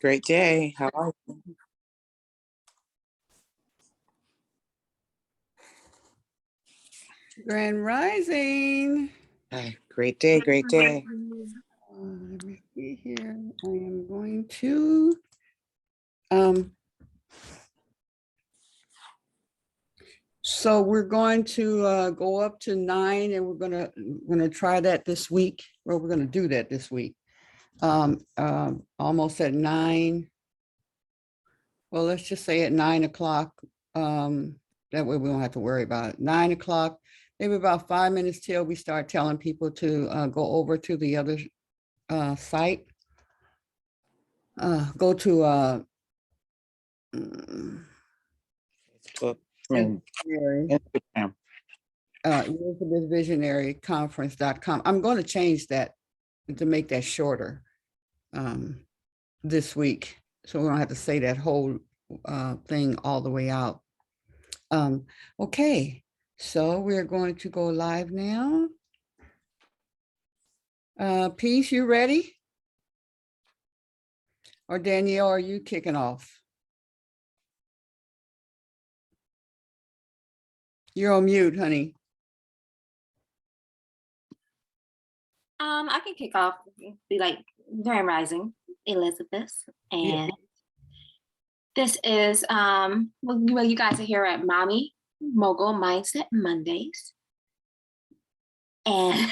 Great day. How are you? Grand Rising. Hi. Great day. Great day. Let me see here. I am going to so we're going to go up to 9 and we're gonna try that this week. Well, we're gonna do that this week. Almost at 9. Well, let's just say at 9 o'clock. That way we don't have to worry about it. 9 o'clock, maybe about 5 minutes till we start telling people to go over to the other site. Go to Facebook, I mean, Instagram. Elizabeth Visionary Conference.com. I'm going to change that to make that shorter this week. So we don't have to say that whole thing all the way out. Okay, so we're going to go live now. Peace, you ready? Or Danyelle, are you kicking off? You're on mute, honey. I can kick off, be like Grand Rising, Elizabeth, and this is well, you guys are here at Mommy Mogul Mindset Mondays, and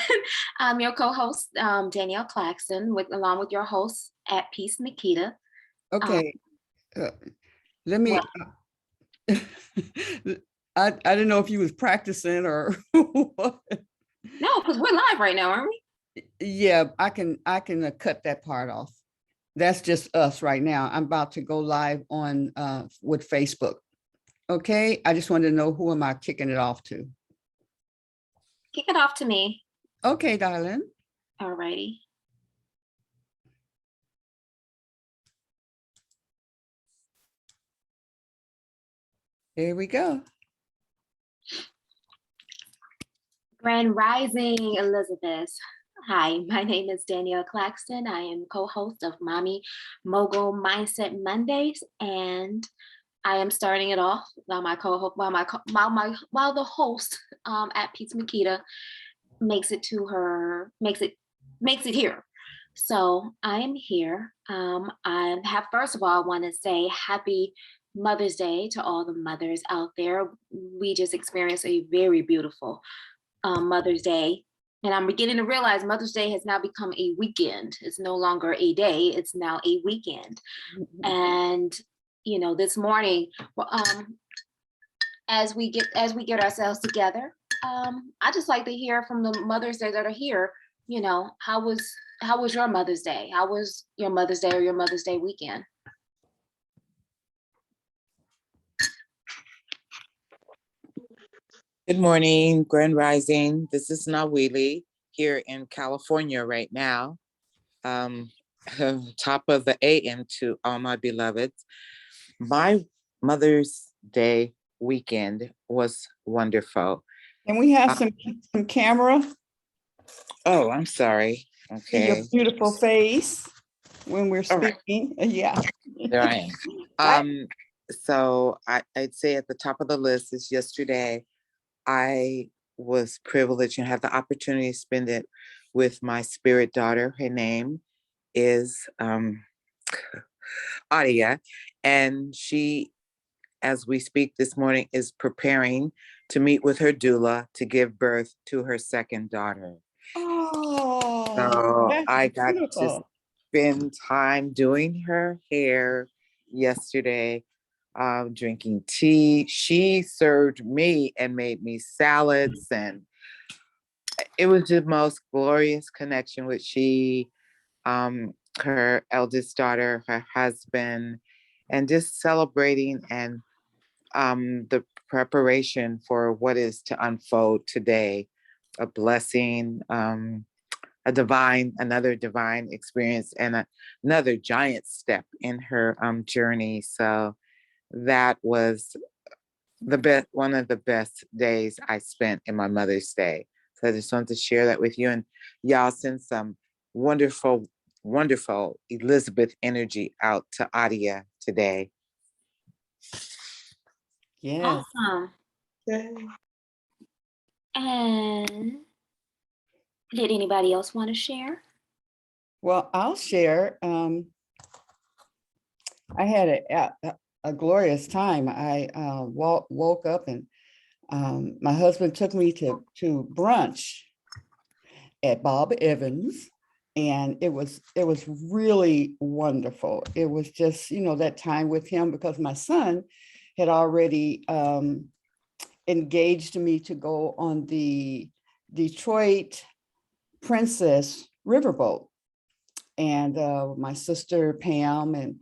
I'm your co-host Danyelle Claxton, along with your host at Peace Nikita. Okay, let me. I didn't know if you was practicing or what. No, because we're live right now, aren't we? Yeah, I can cut that part off. That's just us right now. I'm about to go live on with Facebook. Okay, I just wanted to know who am I kicking it off to? Kick it off to me. Okay, darling. All righty. Here we go. Grand Rising, Elizabeth. Hi, my name is Danyelle Claxton. I am co-host of Mommy Mogul Mindset Mondays, and I am starting it off while the host at Pizza Makita makes it here. So I am here. First of all, I want to say happy Mother's Day to all the mothers out there. We just experienced a very beautiful Mother's Day. And I'm beginning to realize Mother's Day has now become a weekend. It's no longer a day, it's now a weekend. And, you know, this morning, as we get ourselves together, I just like to hear from the mothers that are here, you know, how was your Mother's Day? How was your Mother's Day or your Mother's Day weekend? Good morning, Grand Rising. This is Nawili here in California right now. Top of the AM to all my beloveds. My Mother's Day weekend was wonderful. Can we have some camera? Oh, I'm sorry. See your Okay. beautiful face when we're All right. speaking. Yeah. There I am. So I'd say at the top of the list is yesterday, I was privileged and had the opportunity to spend it with my spirit daughter. Her name is Adia, and she, as we speak this morning, is preparing to meet with her doula to give birth to her second daughter. Oh, So I got beautiful. to spend time doing her hair yesterday, drinking tea. She served me and made me salads, and it was the most glorious connection with her eldest daughter, her husband, and just celebrating and the preparation for what is to unfold today. A blessing, another divine experience, and another giant step in her journey. So that was one of the best days I spent in my Mother's Day. So I just wanted to share that with you, and y'all send some wonderful wonderful Elizabeth energy out to Adia today. Yes. Awesome. And did anybody else want to share? Well, I'll share. I had a glorious time. I woke up and my husband took me to brunch at Bob Evans, and it was really wonderful. It was just, you know, that time with him, because my son had already engaged me to go on the Detroit Princess Riverboat. And my sister Pam and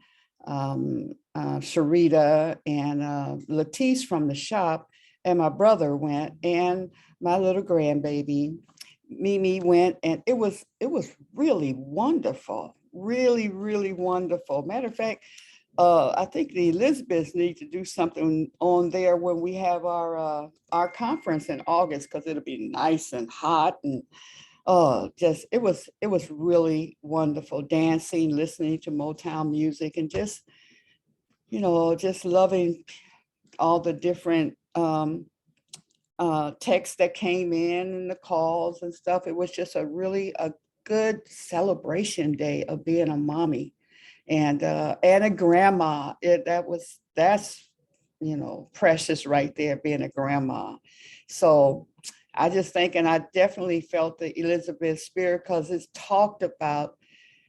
Sharita and Latisse from the shop, and my brother went, and my little grandbaby Mimi went, and it was really wonderful, really wonderful. Matter of fact, I think the Elizabeths need to do something on there when we have our conference in August, because it'll be nice and hot, and just it was really wonderful, dancing, listening to Motown music, and just, you know, just loving all the different texts that came in and the calls and stuff. It was just a good celebration day of being a mommy and a grandma. That's, you know, precious right there, being a grandma. So I just think, and I definitely felt the Elizabeth spirit, because it's talked about,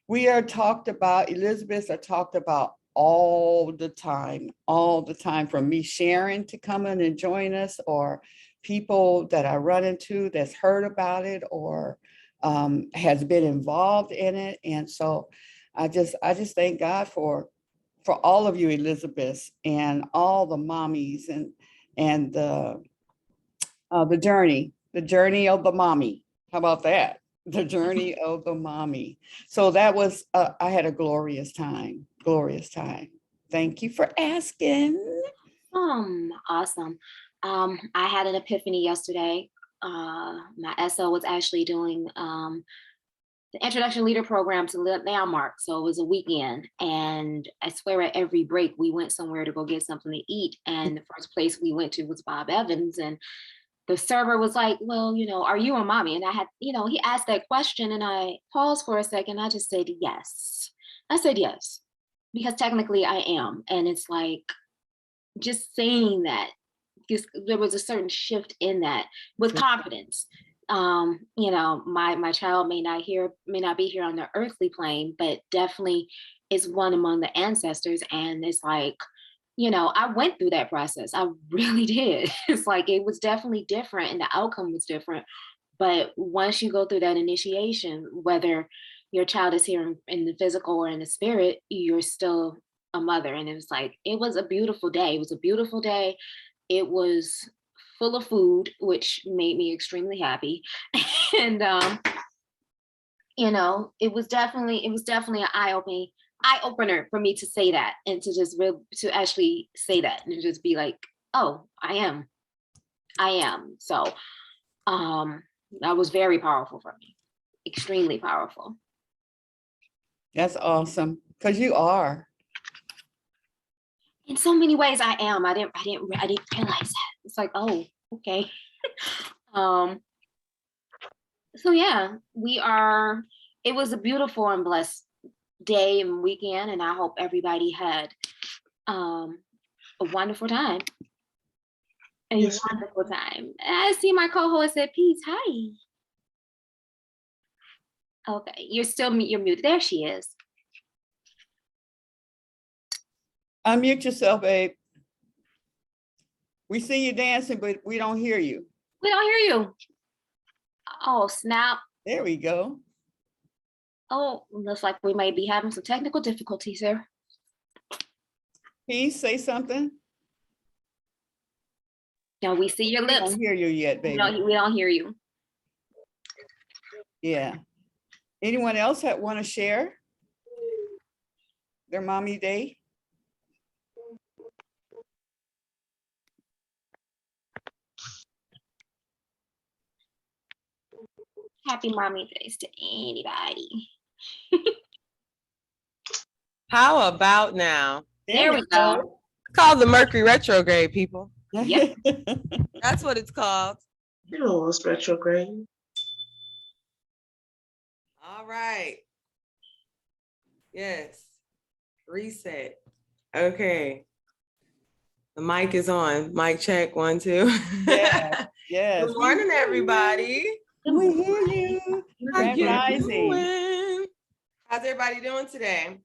Elizabeths are talked about all the time, from me sharing to come in and join us, or people that I run into that's heard about it, or has been involved in it. And so I just thank God for all of you Elizabeths, and all the mommies, and the journey of the mommy. How about that? The journey of the mommy. So that was, I had a glorious time. Thank you for asking. Awesome. I had an epiphany yesterday. My SO was actually doing the introduction leader program to Landmark. So it was a weekend, and I swear at every break we went somewhere to go get something to eat. And the first place we went to was Bob Evans, and the server was like, well, you know, are you a mommy? And I had, you know, he asked that question, and I paused for a second. I just said, yes. I said, yes, because technically I am. And it's like, just saying that, because there was a certain shift in that with confidence. You know, my child may not be here on the earthly plane, but definitely is one among the ancestors. And it's like, you know, I went through that process. I really did. It's like, it was definitely different, and the outcome was different. But once you go through that initiation, whether your child is here in the physical or in the spirit, you're still a mother. And it was like, it was a beautiful day. It was a beautiful day. It was full of food, which made me extremely happy. And you know, it was definitely an eye opener for me to say that, and to just to actually say that, and just be like, oh, I am. So that was very powerful for me, extremely powerful. That's awesome, because you are. In so many ways I am. I didn't realize that. It's like, oh, okay. So yeah, it was a beautiful and blessed day and weekend, and I hope everybody had a wonderful time. Wonderful time. I see my co-host said, peace, hi. Okay, you're muted. There she is. Unmute yourself, babe. We see you dancing, but we don't hear you. We don't hear you. Oh, snap. There we go. Oh, looks like we might be having some technical difficulties here. Please say something. No, we see your lips. We don't hear you yet, baby. No, we don't hear you. Yeah. Anyone else that want to share their mommy day? Happy mommy days to anybody. How about now? There we go. It's called the Mercury retrograde, people. Yep. That's what it's called. You know it's retrograde. All right. Yes. Reset. Okay. The mic is on. Mic check. 1, 2. Yes, yes. Good morning, everybody. We hear you. How Grand you Rising. doing? How's everybody doing today?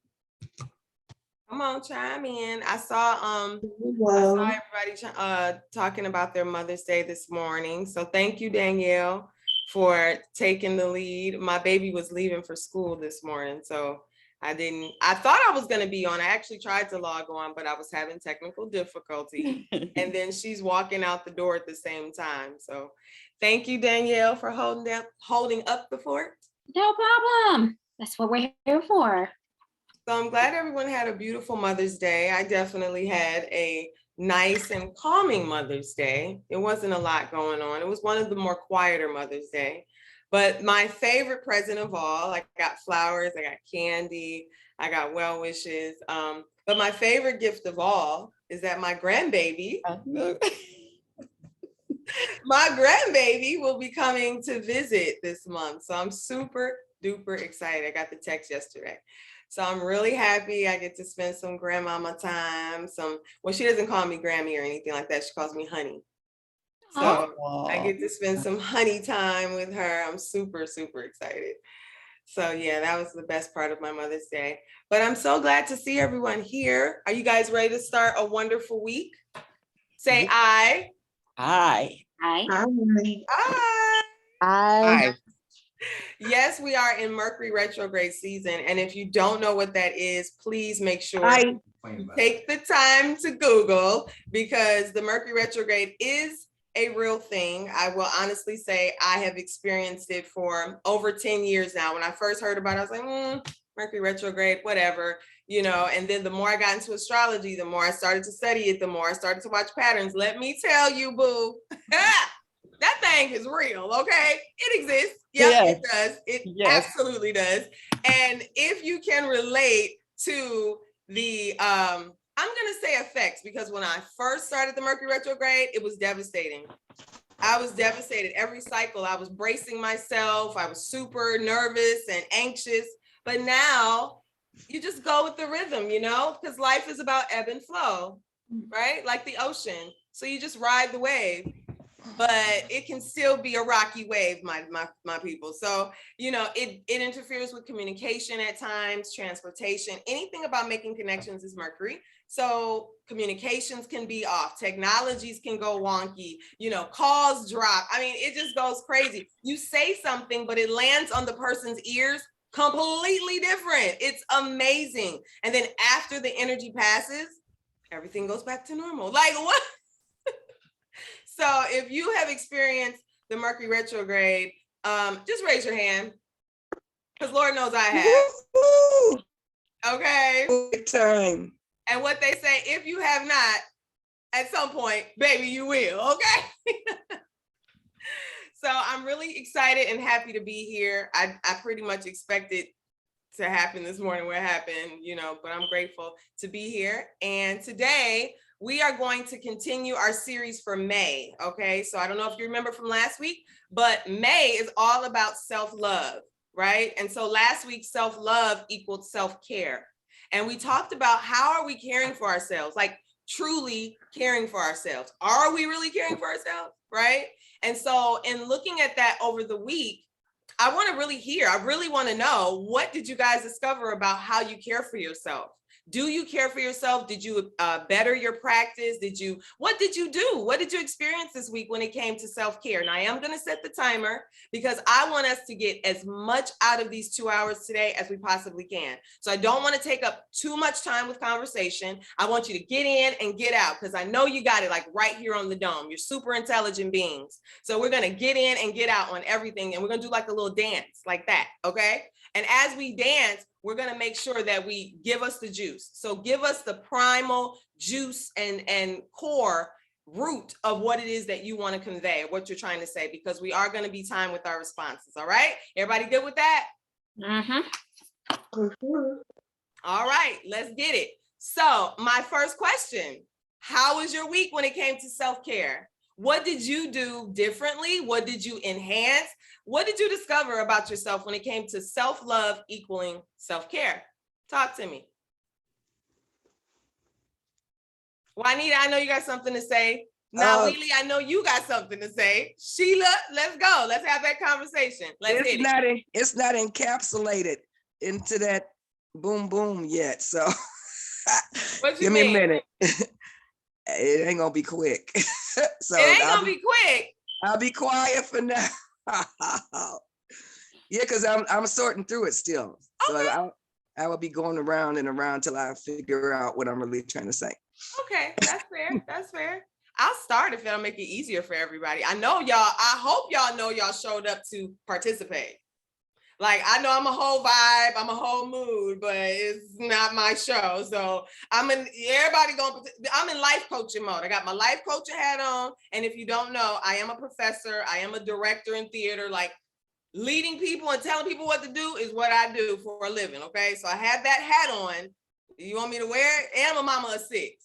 Come on, chime in. I saw Well, everybody talking about their Mother's Day this morning. So thank you, Danyelle, for taking the lead. My baby was leaving for school this morning, so I thought I was going to be on. I actually tried to log on, but I was having technical difficulty. And then she's walking out the door at the same time. So thank you, Danyelle, for holding up the fort. No problem. That's what we're here for. So I'm glad everyone had a beautiful Mother's Day. I definitely had a nice and calming Mother's Day. It wasn't a lot going on. It was one of the more quieter Mother's Day. But my favorite present of all, I got flowers, I got candy, I got well wishes. But my favorite gift of all is that my grandbaby will be coming to visit this month. So I'm super duper excited. I got the text yesterday. So I'm really happy I get to spend some grandmama time. Well, she doesn't call me Grammy or anything like that. She calls me honey. So I get to spend some honey time with her. I'm super, super excited. So yeah, that was the best part of my Mother's Day. But I'm so glad to see everyone here. Are you guys ready to start a wonderful week? Say aye. Hi. Hi. Aye. Hi. Yes, we are in Mercury retrograde season. And if you don't know what that is, please make sure you take the time to Google, because the Mercury retrograde is a real thing. I will honestly say I have experienced it for over 10 years now. When I first heard about it, I was like, Mercury retrograde, whatever, and then the more I got into astrology, the more I started to study it, the more I started to watch patterns. Let me tell you, boo, that thing is real, okay? It exists. Yep, yes. It does. It absolutely does. And if you can relate to the, I'm gonna say effects, because when I first started the Mercury retrograde, it was devastating. I was devastated. Every cycle, I was bracing myself. I was super nervous and anxious. But now you just go with the rhythm, because life is about ebb and flow, right? Like the ocean. So you just ride the wave. But it can still be a rocky wave, my people. So, it interferes with communication at times, transportation, anything about making connections is Mercury. So communications can be off, technologies can go wonky, calls drop. I mean, it just goes crazy. You say something, but it lands on the person's ears completely different. It's amazing. And then after the energy passes, everything goes back to normal. Like what? So if you have experienced the Mercury retrograde, just raise your hand, because Lord knows I have. Okay. Good time. And what they say, if you have not, at some point, baby, you will. Okay. So I'm really excited and happy to be here. I pretty much expected to happen this morning what happened, but I'm grateful to be here. And today, we are going to continue our series for May, okay? So I don't know if you remember from last week, but May is all about self-love, right? And so last week, self-love equaled self-care. And we talked about how are we caring for ourselves, like truly caring for ourselves. Are we really caring for ourselves, right? And so in looking at that over the week, I want to I really want to know, what did you guys discover about how you care for yourself? Do you care for yourself? Did you better your practice? What did you do? What did you experience this week when it came to self-care? Now I am going to set the timer, because I want us to get as much out of these 2 hours today as we possibly can. So I don't want to take up too much time with conversation. I want you to get in and get out, because I know you got it like right here on the dome. You're super intelligent beings. So we're going to get in and get out on everything. And we're going to do like a little dance like that. Okay. And as we dance, we're going to make sure that we give us the juice. So give us the primal juice and core root of what it is that you want to convey, what you're trying to say, because we are going to be time with our responses. All right. Everybody good with that? Mm-hmm. Mm-hmm. All right, let's get it. So my first question, how was your week when it came to self-care? What did you do differently? What did you enhance? What did you discover about yourself when it came to self-love equaling self-care? Talk to me. Juanita, I know you got something to say. Now, Lily, I know you got something to say. Sheila, let's go. Let's have that conversation. Let's hit it. It's not encapsulated into that boom boom yet. So What you give me mean? a minute. It ain't gonna be quick. So it ain't gonna be quick. I'll be quiet for now. Yeah, because I'm sorting through it still. Okay. So I will be going around and around till I figure out what I'm really trying to say. Okay, that's fair. That's fair. I'll start if it'll make it easier for everybody. I know y'all, I hope y'all know y'all showed up to participate. Like, I know I'm a whole vibe, I'm a whole mood, but it's not my show. So I'm in life coaching mode. I got my life coaching hat on. And if you don't know, I am a professor. I am a director in theater. Like, leading people and telling people what to do is what I do for a living. Okay. So I have that hat on. You want me to wear it? And I'm a mama of 6.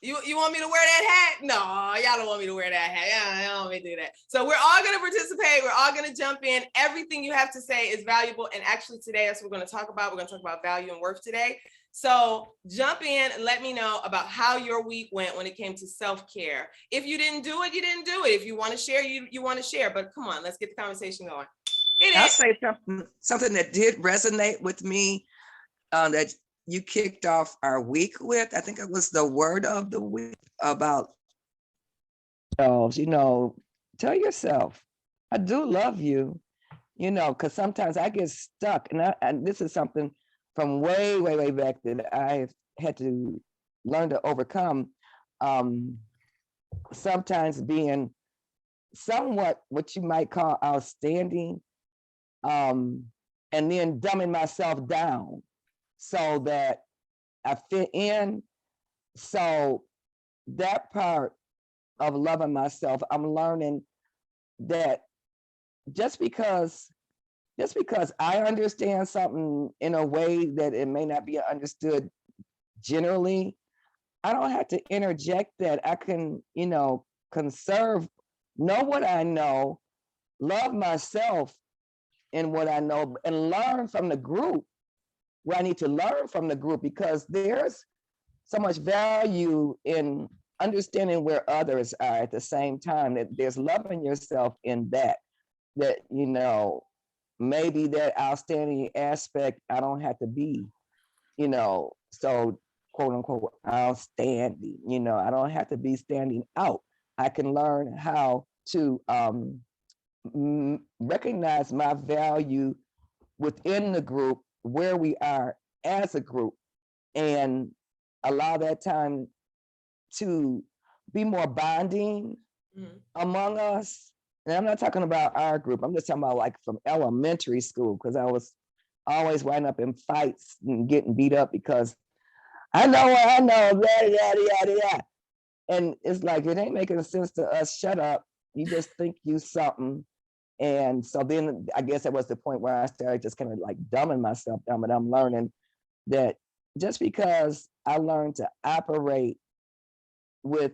You want me to wear that hat? No, y'all don't want me to wear that hat. Y'all don't want me to do that. So we're all going to participate. We're all going to jump in. Everything you have to say is valuable. And actually today, that's what we're going to talk about. We're going to talk about value and worth today. So jump in and let me know about how your week went when it came to self-care. If you didn't do it, you didn't do it. If you want to share, you want to share. But come on, let's get the conversation going. I'll say something that did resonate with me that you kicked off our week with. I think it was the word of the week about, tell yourself, I do love you, because sometimes I get stuck. And this is something from way, way, way back that I've had to learn to overcome. Sometimes being somewhat what you might call outstanding, and then dumbing myself down so that I fit in. So that part of loving myself, I'm learning that just because I understand something in a way that it may not be understood generally, I don't have to interject that. I can, conserve, know what I know, love myself in what I know, and learn from the group where I need to learn from the group, because there's so much value in understanding where others are at the same time, that there's loving yourself in that maybe that outstanding aspect, I don't have to be, so quote unquote outstanding, I don't have to be standing out. I can learn how to recognize my value within the group, where we are as a group, and allow that time to be more bonding among us. And I'm not talking about our group. I'm just talking about like from elementary school, because I was always winding up in fights and getting beat up because I know, yada, yada, yada, yada. And it's like, it ain't making sense to us. Shut up. You just think you something. And so then I guess that was the point where I started just kind of like dumbing myself down. But I'm learning that just because I learned to operate with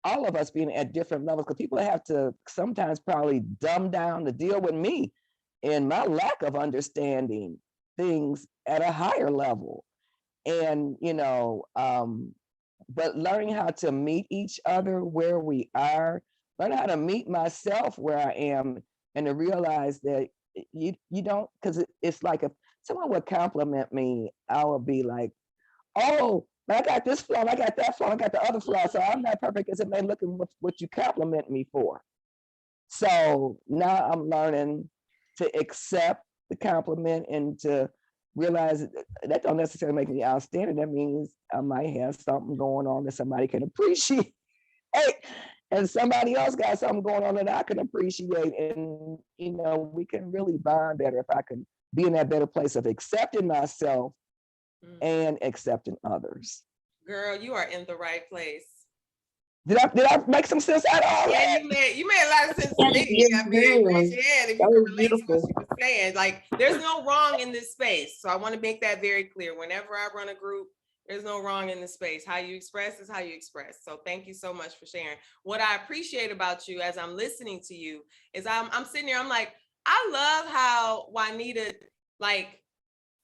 all of us being at different levels, because people have to sometimes probably dumb down to deal with me and my lack of understanding things at a higher level. And, but learning how to meet each other where we are, learn how to meet myself where I am, and to realize that you don't, because it's like if someone would compliment me, I would be like, oh, but I got this flaw, I got that flaw, I got the other flaw, so I'm not perfect as it may look at what you compliment me for. So now I'm learning to accept the compliment and to realize that don't necessarily make me outstanding. That means I might have something going on that somebody can appreciate. And somebody else got something going on that I can appreciate. And, we can really bond better if I can be in that better place of accepting myself and accepting others. Girl, you are in the right place. Did I make some sense at all? Yeah, you made a lot of sense to me. Yes, I mean, raise your hand if you that can was relate to what beautiful. she was saying. Like, there's no wrong in this space. So I want to make that very clear. Whenever I run a group, there's no wrong in the space. How you express is how you express. So thank you so much for sharing. What I appreciate about you as I'm listening to you is I'm sitting here, I'm like, I love how Juanita, like,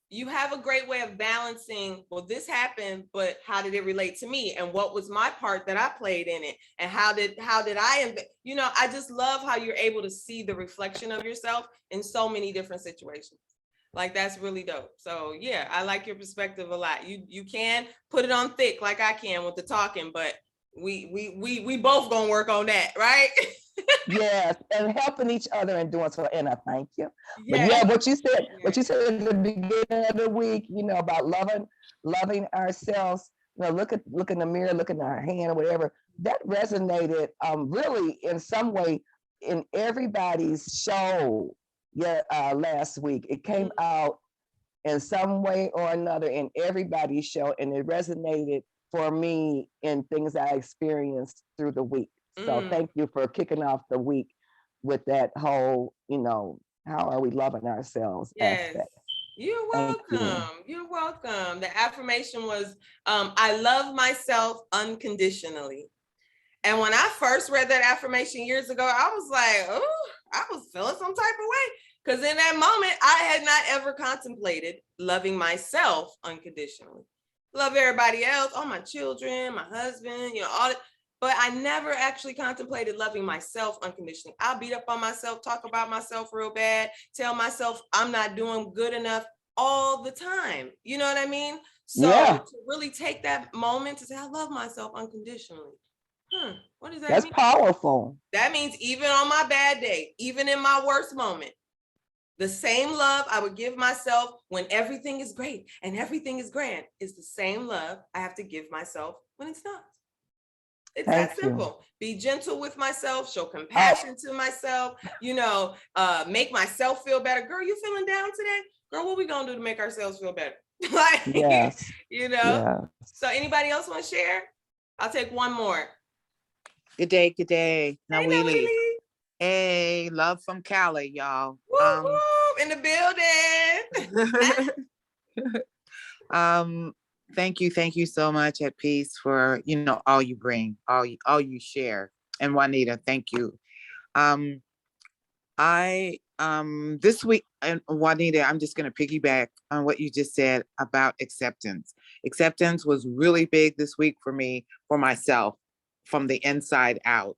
you have a great way of balancing, well, this happened, but how did it relate to me? And what was my part that I played in it? And how did I, I just love how you're able to see the reflection of yourself in so many different situations. Like, that's really dope. So yeah, I like your perspective a lot. You can put it on thick like I can with the talking, but we both gonna work on that, right? Yes, and helping each other and doing so. And I thank you. But Yes. yeah, what you said at the beginning of the week, about loving ourselves. Look in the mirror, look in our hand, or whatever. That resonated really in some way in everybody's show. Yeah, last week it came out in some way or another in everybody's show, and it resonated for me in things I experienced through the week. So thank you for kicking off the week with that whole, how are we loving ourselves aspect. You're welcome. You're welcome. The affirmation was, I love myself unconditionally. And when I first read that affirmation years ago, I was like, oh, I was feeling some type of way. Because in that moment, I had not ever contemplated loving myself unconditionally. Love everybody else, all my children, my husband, all that. But I never actually contemplated loving myself unconditionally. I'll beat up on myself, talk about myself real bad, tell myself I'm not doing good enough all the time. You know what I mean? So to really take that moment to say, I love myself unconditionally. What does that mean? That's powerful. That means even on my bad day, even in my worst moment, the same love I would give myself when everything is great and everything is grand is the same love I have to give myself when it's not. It's that simple. Be gentle with myself, show compassion to myself, make myself feel better. Girl, you feeling down today? Girl, what we gonna do to make ourselves feel better? Yes. So anybody else want to share? I'll take one more. Good day, good day. Hey, Nawili. Hey, love from Cali, y'all. Woo, woo, in the building. Thank you so much at Peace for all you bring, all you share. And Juanita, thank you. I this week, and Juanita, I'm just gonna piggyback on what you just said about acceptance. Acceptance was really big this week for me, for myself, from the inside out.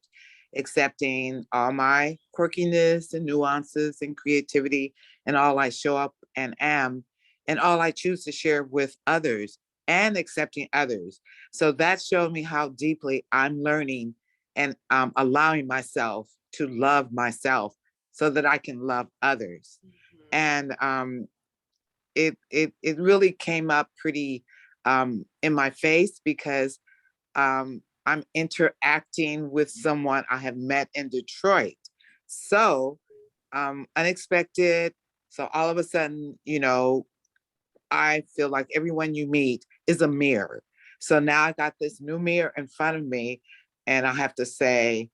Accepting all my quirkiness and nuances and creativity and all I show up and am, and all I choose to share with others, and accepting others. So that showed me how deeply I'm learning and allowing myself to love myself so that I can love others. And it really came up pretty in my face because I'm interacting with someone I have met in Detroit. So unexpected. So all of a sudden, I feel like everyone you meet is a mirror. So now I got this new mirror in front of me, and I have to say,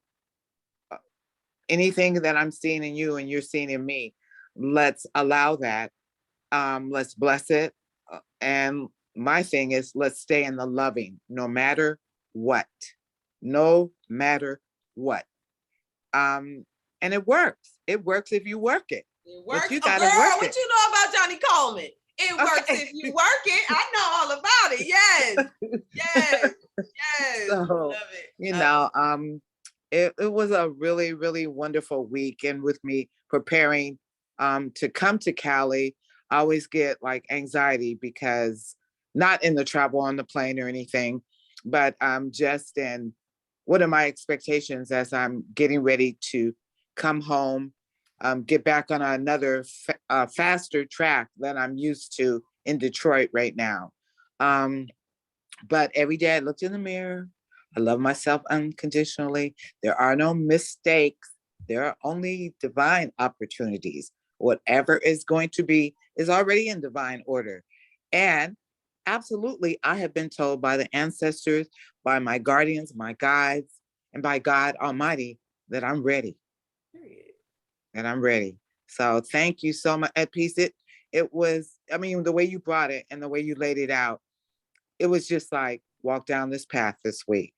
anything that I'm seeing in you and you're seeing in me, let's allow that. Let's bless it. And my thing is, let's stay in the loving, no matter what. No matter what. And it works. It works if you work it. It works. But you gotta work what you know about Johnny Coleman? It works if you work it. I know all about it. Yes. Yes. So, love it. It was a really, really wonderful week. And with me preparing to come to Cali, I always get like anxiety because not in the travel on the plane or anything, but just in what are my expectations as I'm getting ready to come home, get back on another faster track than I'm used to in Detroit right now. But every day I looked in the mirror. I love myself unconditionally. There are no mistakes. There are only divine opportunities. Whatever is going to be is already in divine order. And absolutely, I have been told by the ancestors, by my guardians, my guides, and by God Almighty that I'm ready. Period. And I'm ready. So thank you so much. At peace. It was, I mean, the way you brought it and the way you laid it out, it was just like walk down this path this week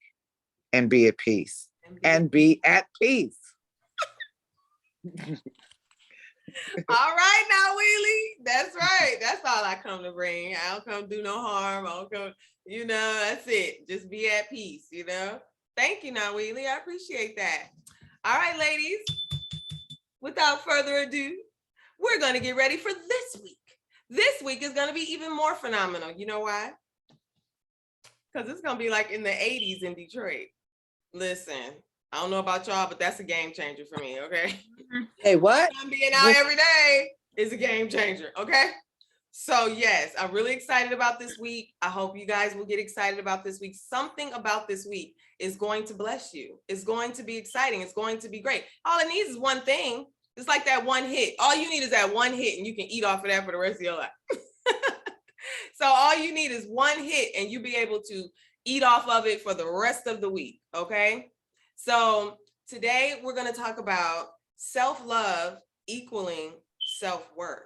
and be at peace. And be at peace. All right now, Wheelie. That's right. That's all I come to bring. I don't come do no harm. I don't come, that's it. Just be at peace, Thank you now, Wheelie. I appreciate that. All right, ladies. Without further ado, we're going to get ready for this week. This week is going to be even more phenomenal. You know why? Because it's going to be like in the 80s in Detroit. Listen, I don't know about y'all, but that's a game changer for me, okay? Hey, what? I'm being out every day is a game changer, okay? So yes, I'm really excited about this week. I hope you guys will get excited about this week. Something about this week is going to bless you. It's going to be exciting. It's going to be great. All it needs is one thing. It's like that one hit. All you need is that one hit and you can eat off of that for the rest of your life. So all you need is one hit and you'll be able to eat off of it for the rest of the week, okay? So today we're going to talk about self-love equaling self-worth,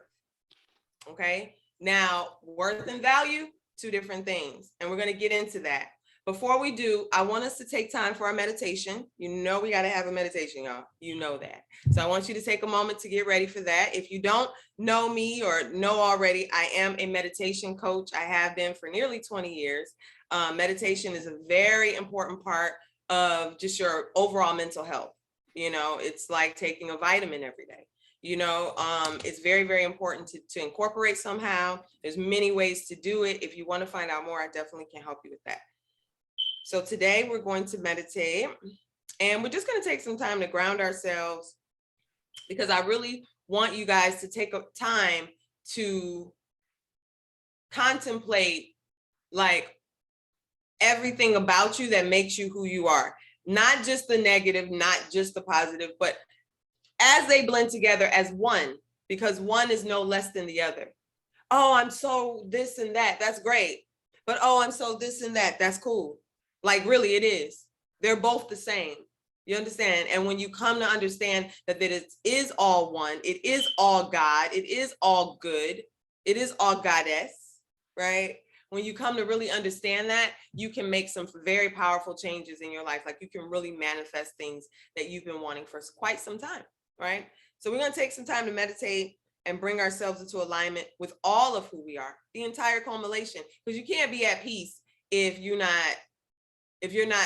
okay? Now, worth and value, two different things, and we're going to get into that. Before we do, I want us to take time for our meditation. We got to have a meditation, y'all. You know that. So I want you to take a moment to get ready for that. If you don't know me or know already, I am a meditation coach. I have been for nearly 20 years. Meditation is a very important part of just your overall mental health. It's like taking a vitamin every day. It's very, very important to incorporate somehow. There's many ways to do it. If you want to find out more, I definitely can help you with that. So today we're going to meditate and we're just going to take some time to ground ourselves because I really want you guys to take time to contemplate like everything about you that makes you who you are. Not just the negative, not just the positive, but as they blend together as one, because one is no less than the other. Oh, I'm so this and that. That's great. But oh, I'm so this and that. That's cool. Like really it is. They're both the same. You understand? And when you come to understand that it is all one, it is all God, it is all good, it is all goddess, right? When you come to really understand that, you can make some very powerful changes in your life. Like you can really manifest things that you've been wanting for quite some time, right? So we're going to take some time to meditate and bring ourselves into alignment with all of who we are, the entire culmination, because you can't be at peace if you're not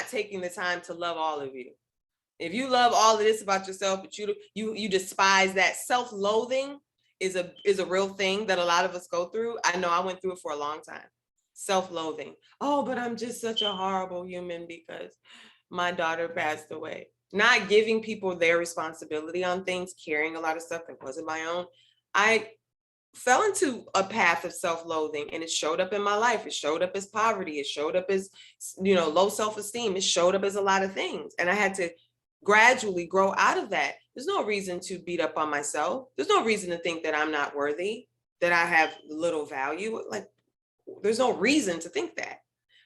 taking the time to love all of you. If you love all of this about yourself, but you despise that, self-loathing is a real thing that a lot of us go through. I know I went through it for a long time. Self-loathing. Oh, but I'm just such a horrible human because my daughter passed away. Not giving people their responsibility on things, carrying a lot of stuff that wasn't my own. I fell into a path of self-loathing and it showed up in my life. It showed up as poverty. It showed up as, low self-esteem. It showed up as a lot of things. And I had to gradually grow out of that. There's no reason to beat up on myself. There's no reason to think that I'm not worthy, that I have little value. Like, there's no reason to think that,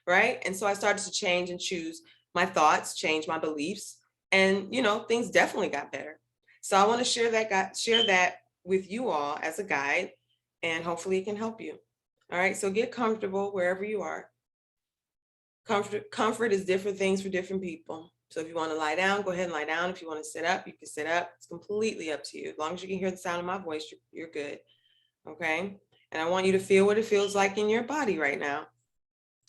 right? And so I started to change and choose my thoughts, change my beliefs, and things definitely got better. So I want to share that with you all as a guide, and hopefully it can help you. All right, so get comfortable wherever you are. Comfort is different things for different people. So if you want to lie down, go ahead and lie down. If you want to sit up, you can sit up. It's completely up to you. As long as you can hear the sound of my voice, you're good. Okay. And I want you to feel what it feels like in your body right now.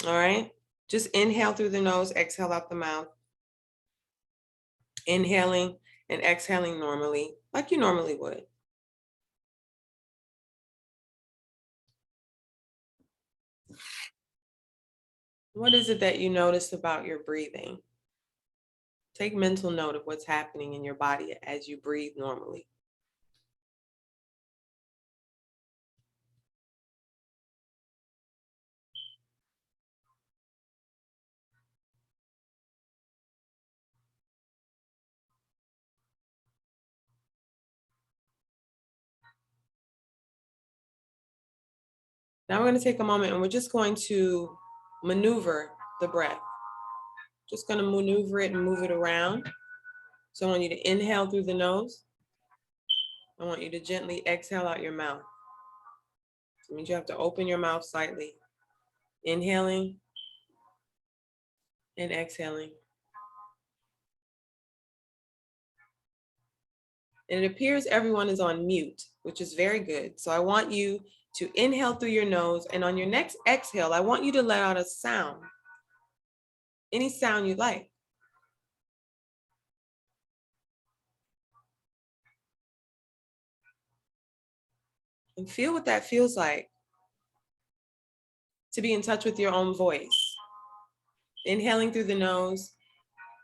All right. Just inhale through the nose, exhale out the mouth. Inhaling and exhaling normally, like you normally would. What is it that you notice about your breathing? Take mental note of what's happening in your body as you breathe normally. Now we're going to take a moment and we're just going to maneuver the breath. Just going to maneuver it and move it around. So I want you to inhale through the nose. I want you to gently exhale out your mouth. It means you have to open your mouth slightly. Inhaling and exhaling. And it appears everyone is on mute, which is very good. So I want you to inhale through your nose, and on your next exhale, I want you to let out a sound. Any sound you like. And feel what that feels like to be in touch with your own voice. Inhaling through the nose.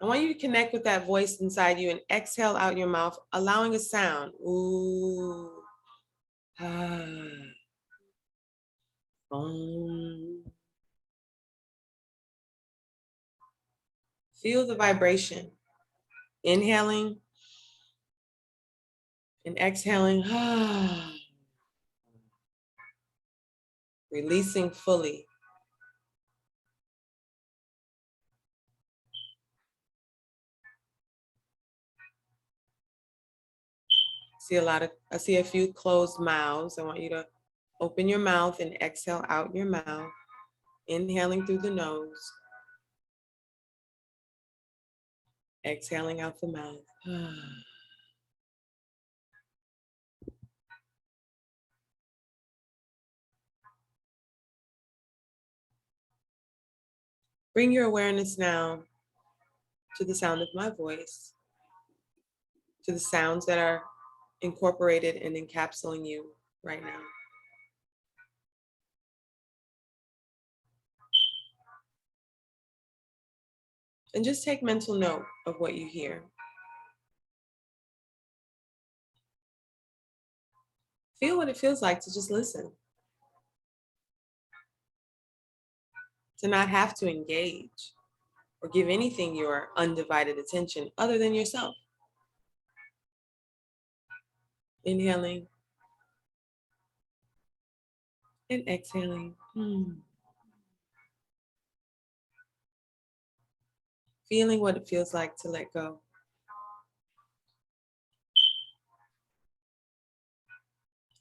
I want you to connect with that voice inside you and exhale out your mouth, allowing a sound. Ooh. Ah. Feel the vibration. Inhaling and exhaling. Releasing fully. I see a few closed mouths. I want you to open your mouth and exhale out your mouth. Inhaling through the nose. Exhaling out the mouth. Bring your awareness now to the sound of my voice, to the sounds that are incorporated and encapsulating you right now. And just take mental note of what you hear. Feel what it feels like to just listen. To not have to engage or give anything your undivided attention other than yourself. Inhaling and exhaling. Feeling what it feels like to let go.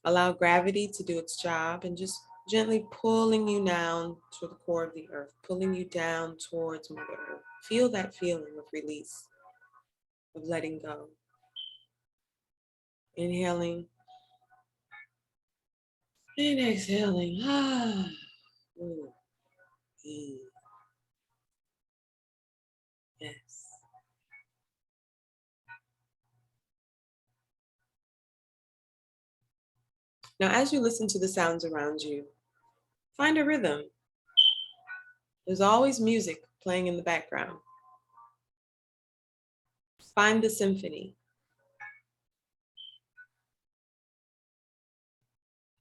Allow gravity to do its job and just gently pulling you down to the core of the earth, pulling you down towards Mother Earth. Feel that feeling of release, of letting go. Inhaling and exhaling. Ooh. Yes. Now, as you listen to the sounds around you, find a rhythm. There's always music playing in the background. Find the symphony.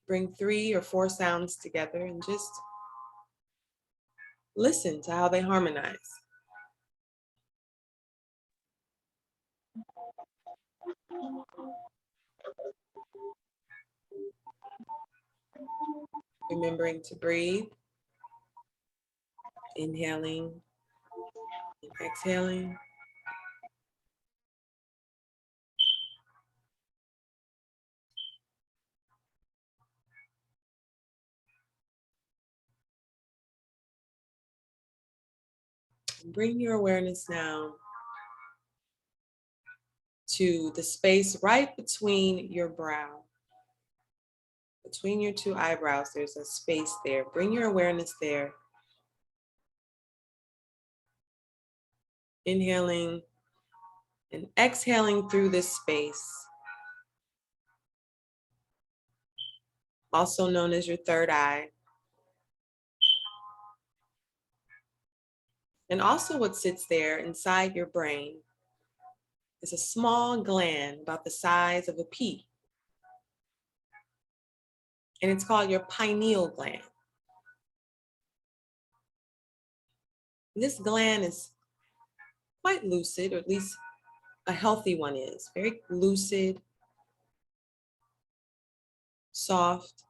Bring 3 or 4 sounds together and just listen to how they harmonize. Remembering to breathe. Inhaling and exhaling. And bring your awareness now to the space right between your brow. Between your 2 eyebrows, there's a space there. Bring your awareness there. Inhaling and exhaling through this space, also known as your 3rd eye. And also what sits there inside your brain is a small gland about the size of a pea. And it's called your pineal gland. This gland is quite lucid, or at least a healthy one is. Very lucid, soft,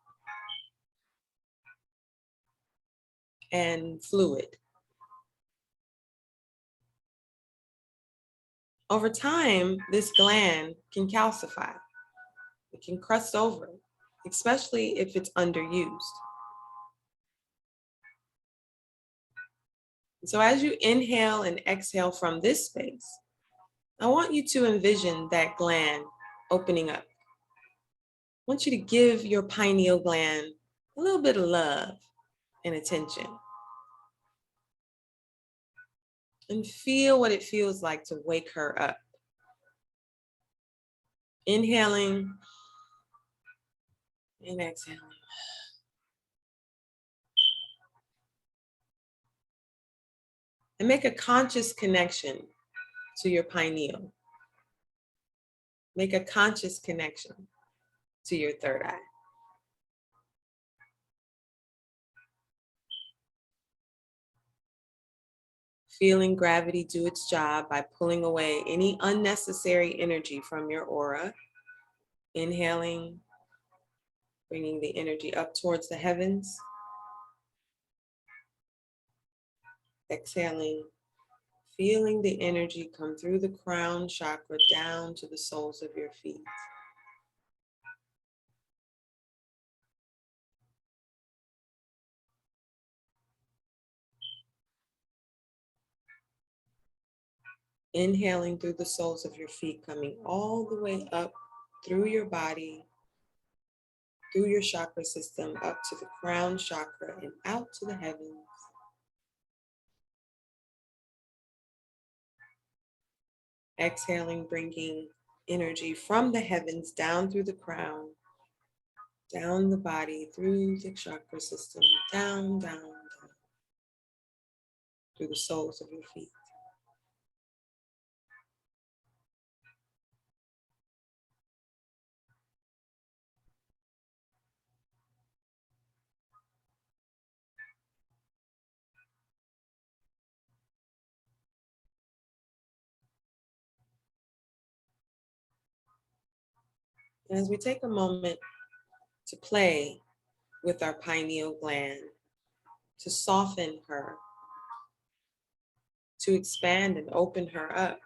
and fluid. Over time, this gland can calcify. It can crust over, especially if it's underused. So as you inhale and exhale from this space, I want you to envision that gland opening up. I want you to give your pineal gland a little bit of love and attention. And feel what it feels like to wake her up. Inhaling and exhaling. And make a conscious connection to your pineal. Make a conscious connection to your third eye. Feeling gravity do its job by pulling away any unnecessary energy from your aura. Inhaling, bringing the energy up towards the heavens. Exhaling, feeling the energy come through the crown chakra down to the soles of your feet. Inhaling through the soles of your feet, coming all the way up through your body, through your chakra system, up to the crown chakra and out to the heavens. Exhaling, bringing energy from the heavens down through the crown, down the body, through the chakra system, down, down, down, through the soles of your feet. And as we take a moment to play with our pineal gland, to soften her, to expand and open her up,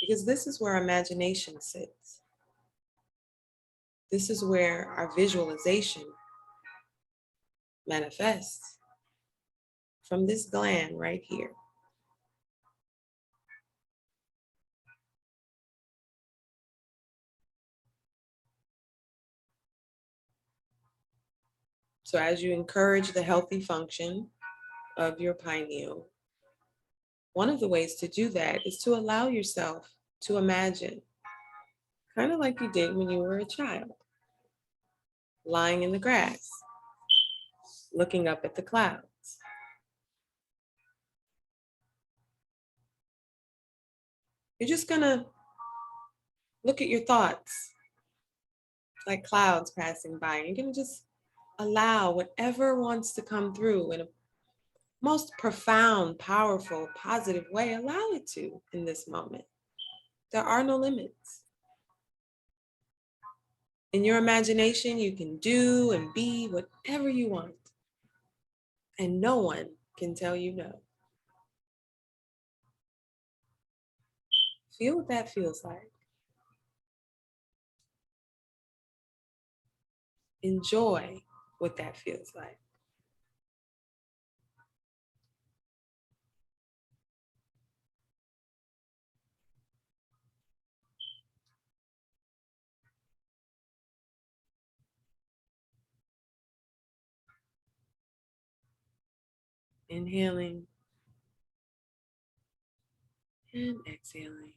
because this is where imagination sits. This is where our visualization manifests, from this gland right here. So as you encourage the healthy function of your pineal, one of the ways to do that is to allow yourself to imagine, kind of like you did when you were a child, lying in the grass, looking up at the clouds. You're just gonna look at your thoughts like clouds passing by. You're gonna just allow whatever wants to come through in a most profound, powerful, positive way. Allow it to in this moment. There are no limits. In your imagination, you can do and be whatever you want, and no one can tell you no. Feel what that feels like. Enjoy what that feels like. Inhaling and exhaling.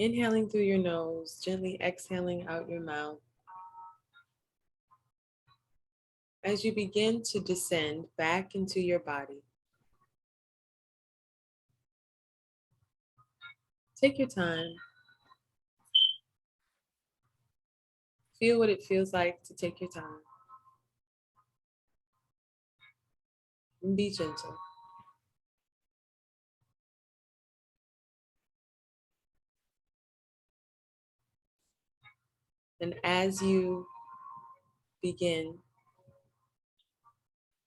Inhaling through your nose, gently exhaling out your mouth. As you begin to descend back into your body, take your time. Feel what it feels like to take your time. And be gentle. And as you begin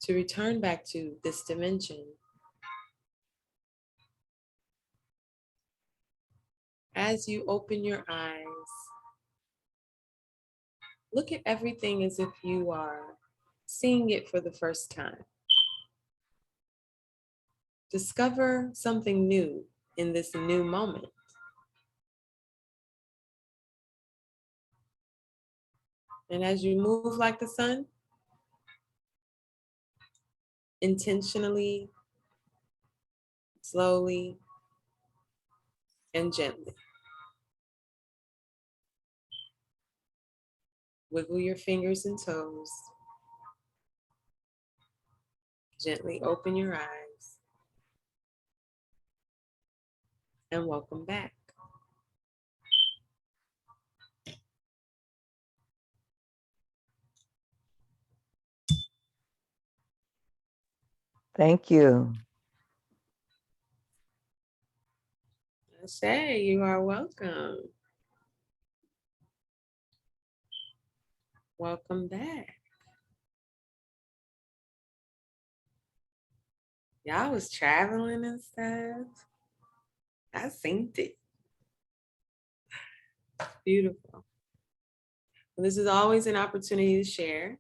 to return back to this dimension, as you open your eyes, look at everything as if you are seeing it for the first time. Discover something new in this new moment. And as you move like the sun, intentionally, slowly, and gently, wiggle your fingers and toes. Gently open your eyes. And welcome back. Thank you. Shay, you are welcome. Welcome back. Y'all was traveling and stuff. I synced it. Beautiful. Well, this is always an opportunity to share.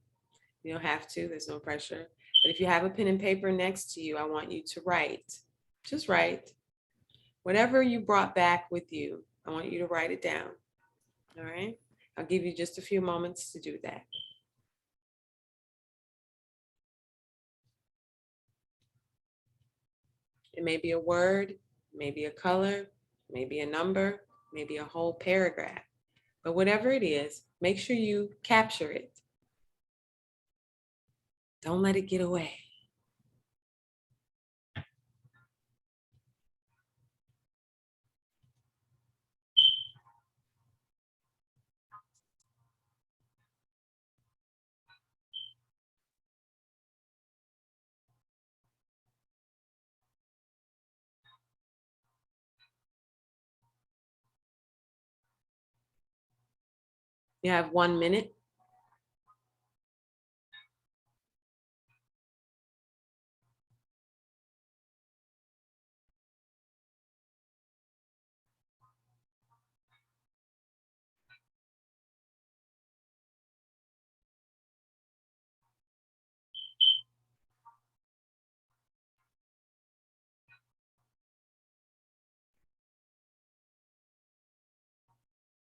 You don't have to, there's no pressure. But if you have a pen and paper next to you, I want you to write. Just write. Whatever you brought back with you, I want you to write it down. All right? I'll give you just a few moments to do that. It may be a word, maybe a color, maybe a number, maybe a whole paragraph. But whatever it is, make sure you capture it. Don't let it get away. You have 1 minute.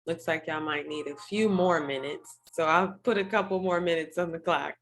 Looks like y'all might need a few more minutes. So I'll put a couple more minutes on the clock.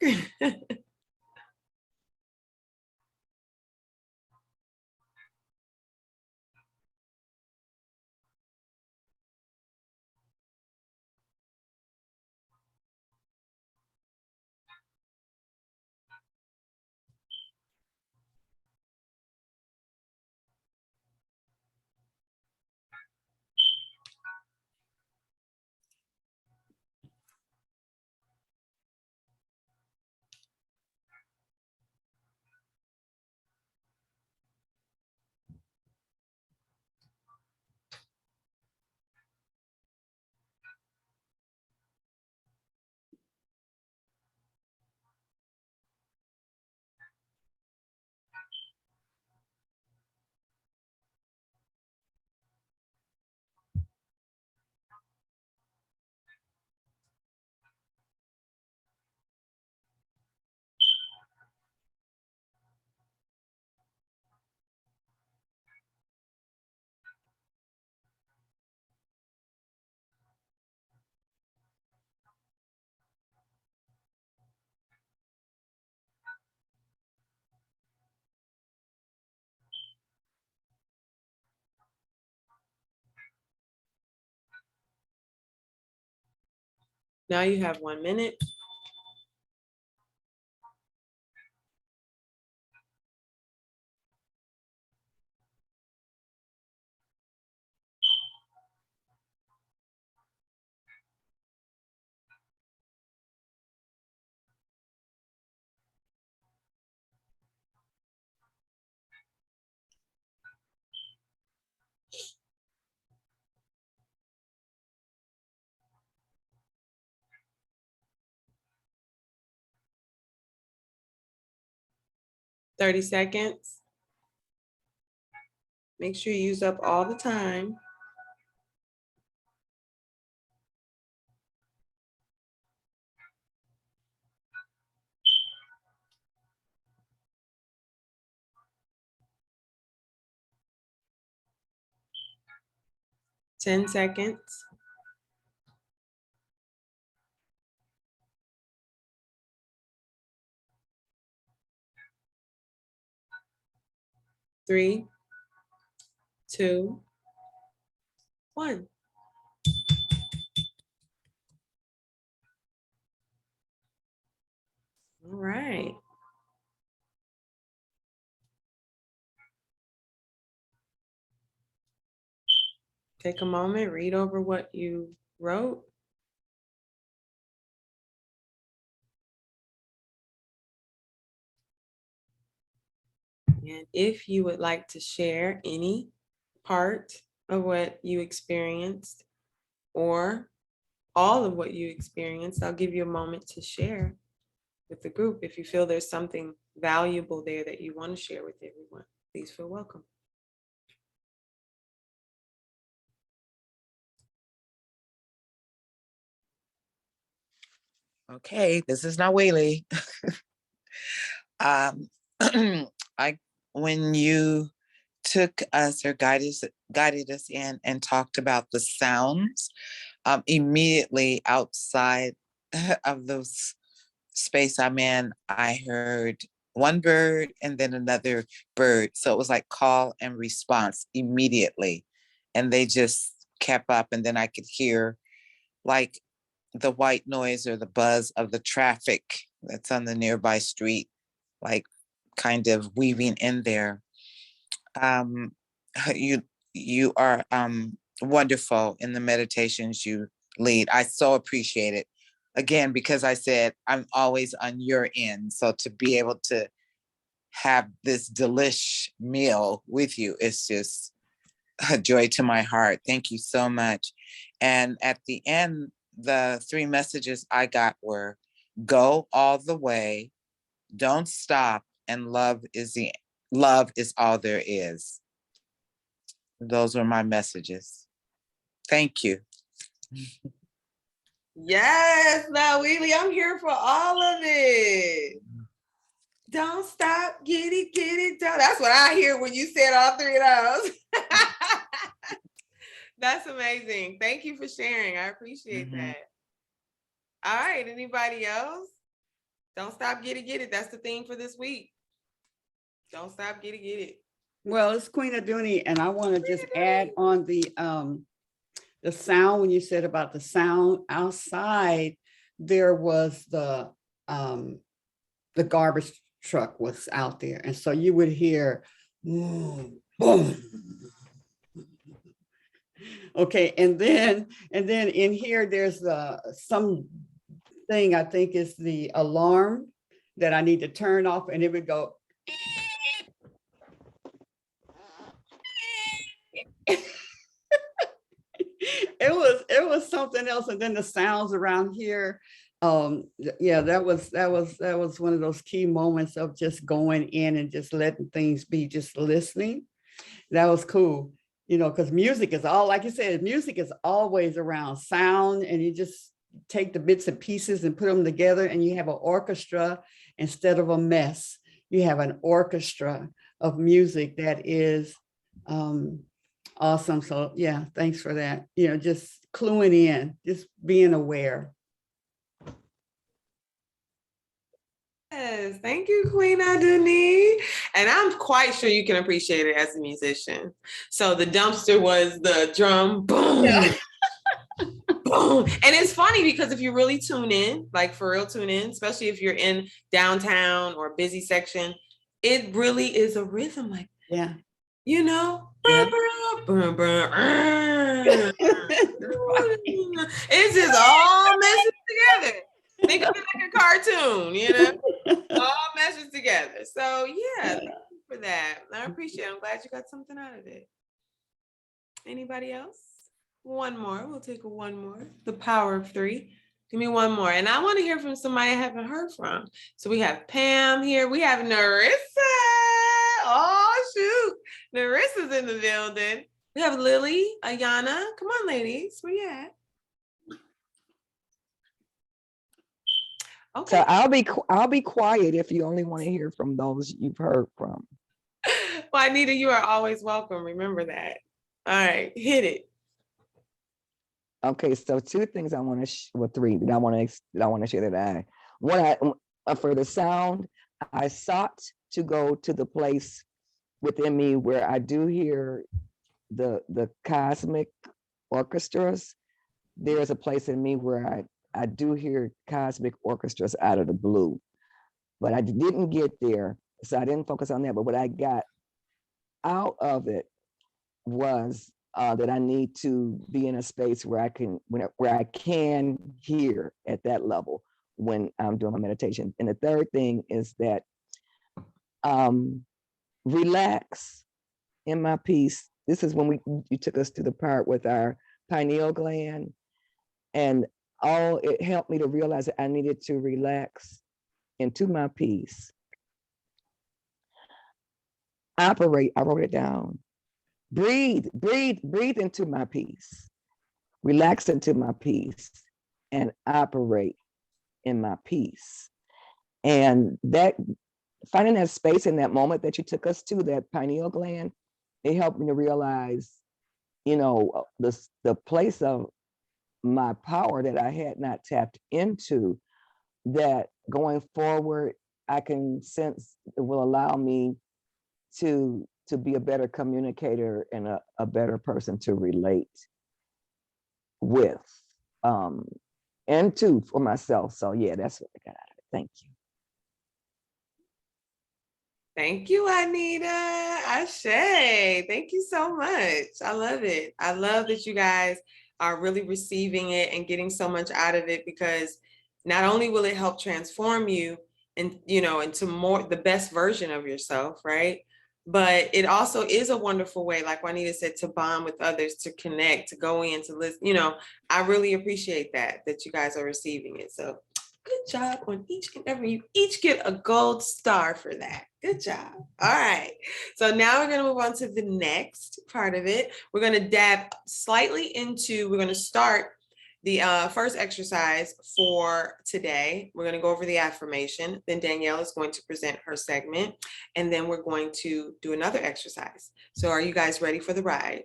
Now you have 1 minute. Thirty seconds. Make sure you use up all the time. Ten seconds. Three, two, one. All right. Take a moment, read over what you wrote. And if you would like to share any part of what you experienced or all of what you experienced, I'll give you a moment to share with the group. If you feel there's something valuable there that you want to share with everyone, please feel welcome. Okay, this is not Whaley. I when you took us or guided us in and talked about the sounds, immediately outside of those space I'm in, I heard one bird and then another bird. So it was like call and response immediately. And they just kept up. And then I could hear like the white noise or the buzz of the traffic that's on the nearby street, like kind of weaving in there. Um, you are wonderful in the meditations you lead. I so appreciate it. Again, because I said I'm always on your end. So to be able to have this delish meal with you is just a joy to my heart. Thank you so much. And at the end, the 3 messages I got were go all the way, don't stop, and love is all there is. Those were my messages. Thank you. Yes, now Wheelie, I'm here for all of it. Don't stop, get it done. That's what I hear when you said all 3 of those. That's amazing. Thank you for sharing. I appreciate that. All right, anybody else? Don't stop, get it. That's the theme for this week. Don't stop, get it. Well, it's Queen Aduni, and I want to just add on the sound. When you said about the sound outside, there was the garbage truck was out there, and so you would hear boom, boom. Okay, and then in here there's some thing I think is the alarm that I need to turn off, and it would go. It was something else. And then the sounds around here, yeah, that was one of those key moments of just going in and just letting things be, just listening. That was cool, because music is all, like you said, music is always around sound, and you just take the bits and pieces and put them together, and you have an orchestra instead of a mess. You have an orchestra of music that is awesome. So yeah, thanks for that. Just cluing in, just being aware. Yes, thank you, Queen Aduni. And I'm quite sure you can appreciate it as a musician. So the dumpster was the drum, boom, boom. And it's funny because if you really tune in, like for real tune in, especially if you're in downtown or a busy section, it really is a rhythm, like, Yeah. you know, Yeah. it's just all meshes together. Think of it like a cartoon, you know, all meshes together. So yeah, thank you for that. I appreciate it. I'm glad you got something out of it. Anybody else? One more. We'll take one more. The power of three. Give me one more. And I want to hear from somebody I haven't heard from. So we have Pam here. We have Narissa. Oh, shoot. Narissa's in the building. We have Lily, Ayana. Come on, ladies. Where you at? Okay. So I'll be quiet if you only want to hear from those you've heard from. Well, Anita, you are always welcome. Remember that. All right, hit it. Okay, so two things I want to, three that I want to share that for the sound, I sought to go to the place within me where I do hear the cosmic orchestras. There's a place in me where I do hear cosmic orchestras out of the blue, but I didn't get there, so I didn't focus on that. But what I got out of it was that I need to be in a space where I can hear at that level when I'm doing my meditation. And the third thing is that relax in my piece. This is when you took us to the part with our pineal gland, and it helped me to realize that I needed to relax into my piece. Operate, I wrote it down. Breathe into my peace, relax into my peace, and operate in my peace. And that, finding that space in that moment that you took us to, that pineal gland, it helped me to realize, you know, the place of my power that I had not tapped into, that going forward, I can sense it will allow me to be a better communicator and a better person to relate with, and to for myself. So yeah, that's what I got out of it. Thank you. Thank you, Anita. Ashe. Thank you so much. I love it. I love that you guys are really receiving it and getting so much out of it, because not only will it help transform you and, you know, into the best version of yourself, right? But it also is a wonderful way, like Juanita said, to bond with others, to connect, to go in, to listen. You know, I really appreciate that you guys are receiving it. So good job on each and every, you each get a gold star for that. Good job. All right. So now we're going to move on to the next part of it. We're going to dab slightly into, we're going to start the first exercise for today. We're going to go over the affirmation. Then Danyelle is going to present her segment, and then we're going to do another exercise. So are you guys ready for the ride?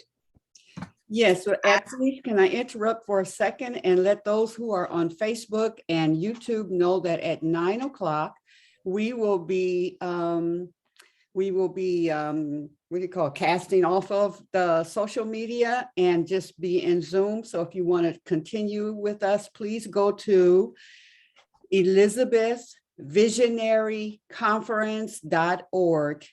Yes, so please, can I interrupt for a second and let those who are on Facebook and YouTube know that at 9 o'clock, we will be what do you call it, casting off of the social media and just be in Zoom. So if you want to continue with us, please go to elizabethvisionaryconference.org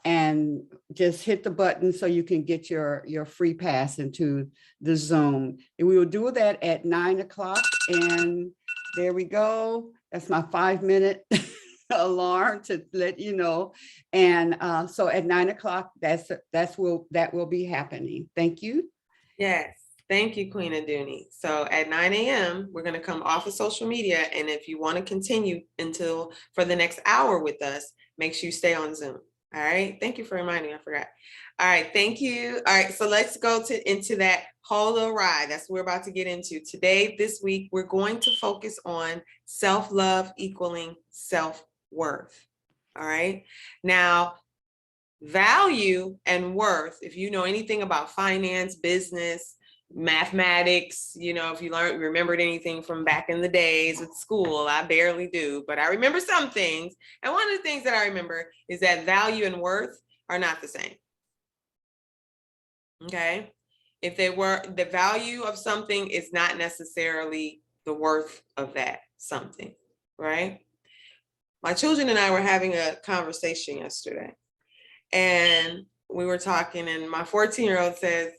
and just hit the button so you can get your free pass into the Zoom. And we will do that at 9 o'clock. And there we go. That's my 5-minute alarm to let you know. And so at 9 o'clock, that will be happening. Thank you. Yes. Thank you, Queen Aduni. So at 9 a.m., we're going to come off of social media. And if you want to continue for the next hour with us, make sure you stay on Zoom. All right. Thank you for reminding me. I forgot. All right. Thank you. All right. So let's go into that whole little ride. That's what we're about to get into. Today, this week, we're going to focus on self-love equaling self-worth. All right. Now, value and worth, if you know anything about finance, business, mathematics, you know, if you remembered anything from back in the days with school, I barely do, but I remember some things. And one of the things that I remember is that value and worth are not the same. Okay. If they were, the value of something is not necessarily the worth of that something, right? My children and I were having a conversation yesterday, and we were talking, and my 14-year-old says,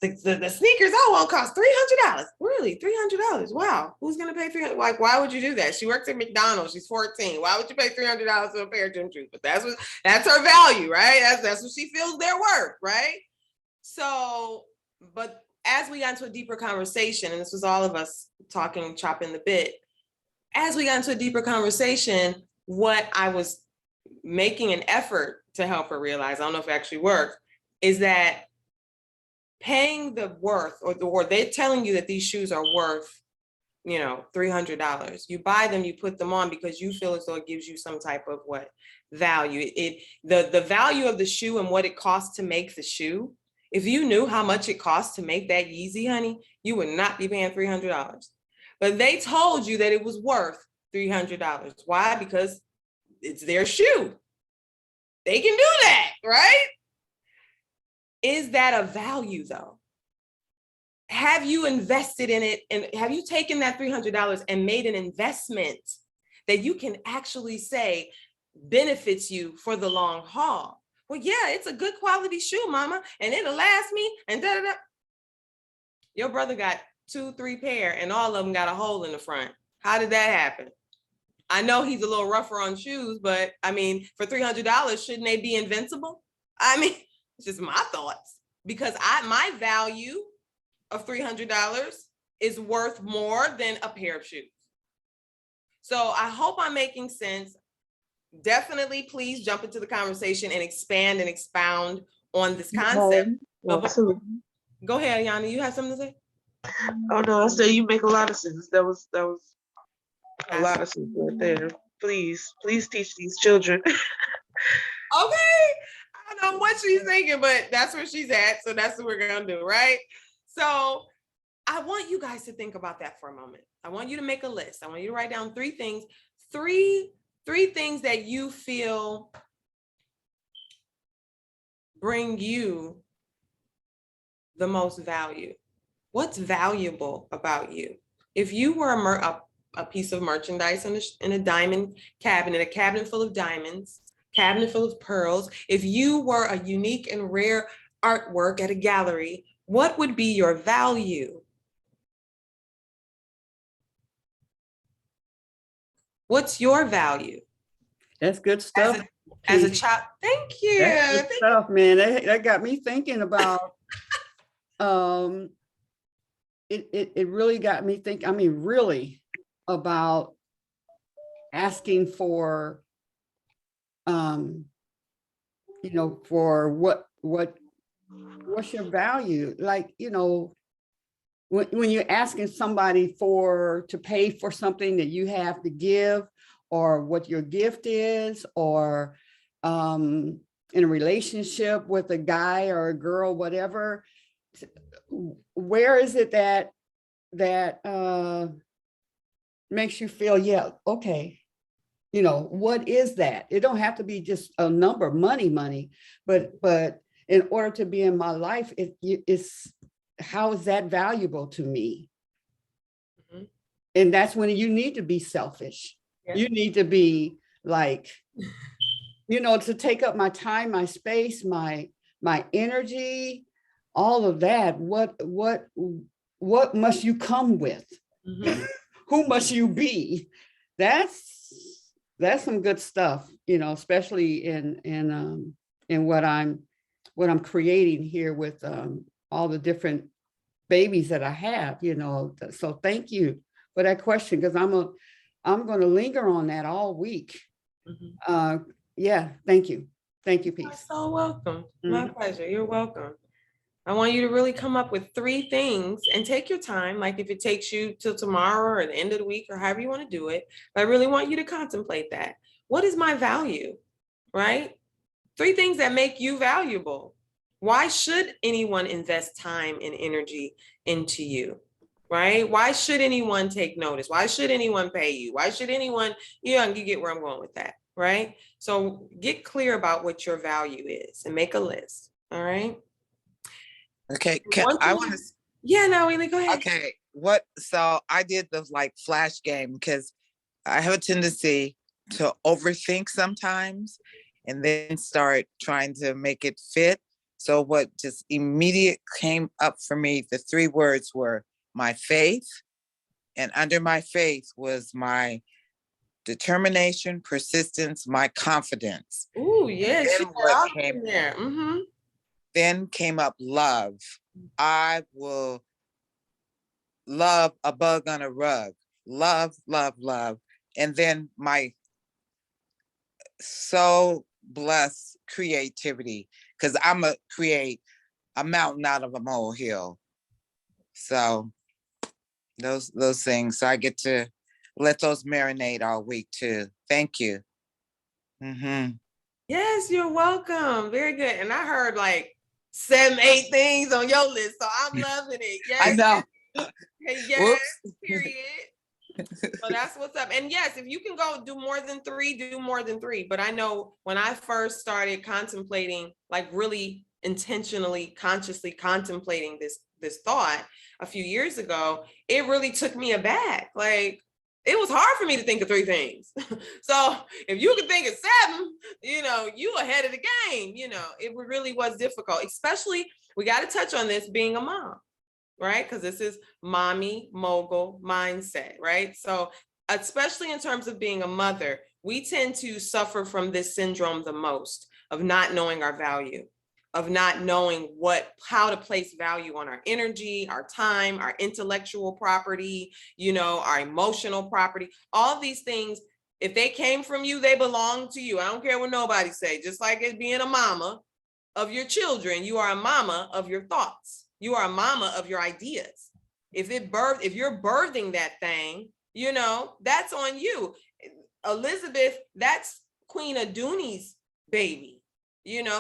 the sneakers I want cost $300. Really, $300? Wow, who's gonna pay $300? Like, why would you do that? She works at McDonald's. She's 14. Why would you pay $300 for a pair of gym shoes? But that's her value, right? That's what she feels they're worth, right? So, but as we got into a deeper conversation, and this was all of us talking, chopping the bit, as we got into a deeper conversation, what I was making an effort to help her realize, I don't know if it actually worked, is that paying the worth, or they're telling you that these shoes are worth, $300. You buy them, you put them on because you feel as though it gives you some type of value. The value of the shoe and what it costs to make the shoe. If you knew how much it costs to make that Yeezy, honey, you would not be paying $300. But they told you that it was worth $300. Why? Because it's their shoe. They can do that, right? Is that a value though? Have you invested in it, and have you taken that $300 and made an investment that you can actually say benefits you for the long haul? Well, yeah, it's a good quality shoe, mama, and it'll last me, and da-da-da. Your brother got 2-3 pair, and all of them got a hole in the front. How did that happen? I know he's a little rougher on shoes, but I mean, for $300, shouldn't they be invincible? I mean, it's just my thoughts, because my value of $300 is worth more than a pair of shoes. So I hope I'm making sense. Definitely, please jump into the conversation and expand and expound on this concept. Absolutely. Go ahead, Yana. You have something to say? Oh no, I say you make a lot of sense. That was a lot of sense right there. Please teach these children. Okay. I don't know what she's thinking, but that's where she's at. So that's what we're gonna do, right? So I want you guys to think about that for a moment. I want you to make a list. I want you to write down 3 things, three things that you feel bring you the most value. What's valuable about you? If you were a piece of merchandise in a diamond cabinet, a cabinet full of diamonds, cabinet full of pearls, if you were a unique and rare artwork at a gallery, what would be your value? What's your value? That's good stuff. As a child, thank you. That's good stuff, man. That got me thinking about. It really got me thinking. I mean, really about asking for, for what's your value? Like, when you're asking somebody to pay for something that you have to give, or what your gift is, or in a relationship with a guy or a girl, whatever, where is it that makes you feel, yeah, okay, what is that? It don't have to be just a number, money, but in order to be in my life, it's how is that valuable to me? Mm-hmm. And that's when you need to be selfish. Yeah. You need to be like, to take up my time, my space, my energy, all of that. What must you come with? Mm-hmm. Who must you be? That's some good stuff, especially in what I'm creating here with all the different babies that I have, So thank you for that question, because I'm going to linger on that all week. Mm-hmm. Yeah, thank you. Thank you, Peace. You're so welcome. Mm-hmm. My pleasure. You're welcome. I want you to really come up with 3 things and take your time. Like if it takes you till tomorrow or the end of the week or however you want to do it, but I really want you to contemplate that. What is my value, right? 3 things that make you valuable. Why should anyone invest time and energy into you, right? Why should anyone take notice? Why should anyone pay you? Why should anyone, you get where I'm going with that, right? So get clear about what your value is and make a list, all right? Okay, Once I you- want to. Yeah, no, Wheelie, go ahead. Okay, so I did the like flash game because I have a tendency to overthink sometimes and then start trying to make it fit. So what just immediate came up for me, the three words were my faith, and under my faith was my determination, persistence, my confidence. Ooh, yeah, And she then got all in there. Mm-hmm. then came up love. I will love a bug on a rug. Love, love, love. And then my so blessed creativity, because I'm a create a mountain out of a molehill. So those things. So I get to let those marinate all week too. Thank you. Yes, you're welcome. Very good. And I heard like 7, 8 things on your list, so I'm loving it. I Yes, know. yes, period. So that's what's up. And yes, if you can go do more than 3, do more than 3. But I know when I first started contemplating, like really intentionally, consciously contemplating this thought a few years ago, it really took me aback. Like it was hard for me to think of 3 things. So if you could think of 7, you ahead of the game. It really was difficult, especially we got to touch on this being a mom, right? Because this is mommy mogul mindset, right? So especially in terms of being a mother, we tend to suffer from this syndrome the most, of not knowing our value, of not knowing how to place value on our energy, our time, our intellectual property, our emotional property. All these things, if they came from you, they belong to you. I don't care what nobody say. Just like it being a mama of your children, you are a mama of your thoughts. You are a mama of your ideas. If you're birthing that thing, that's on you. Elizabeth, that's Queen Aduni's baby.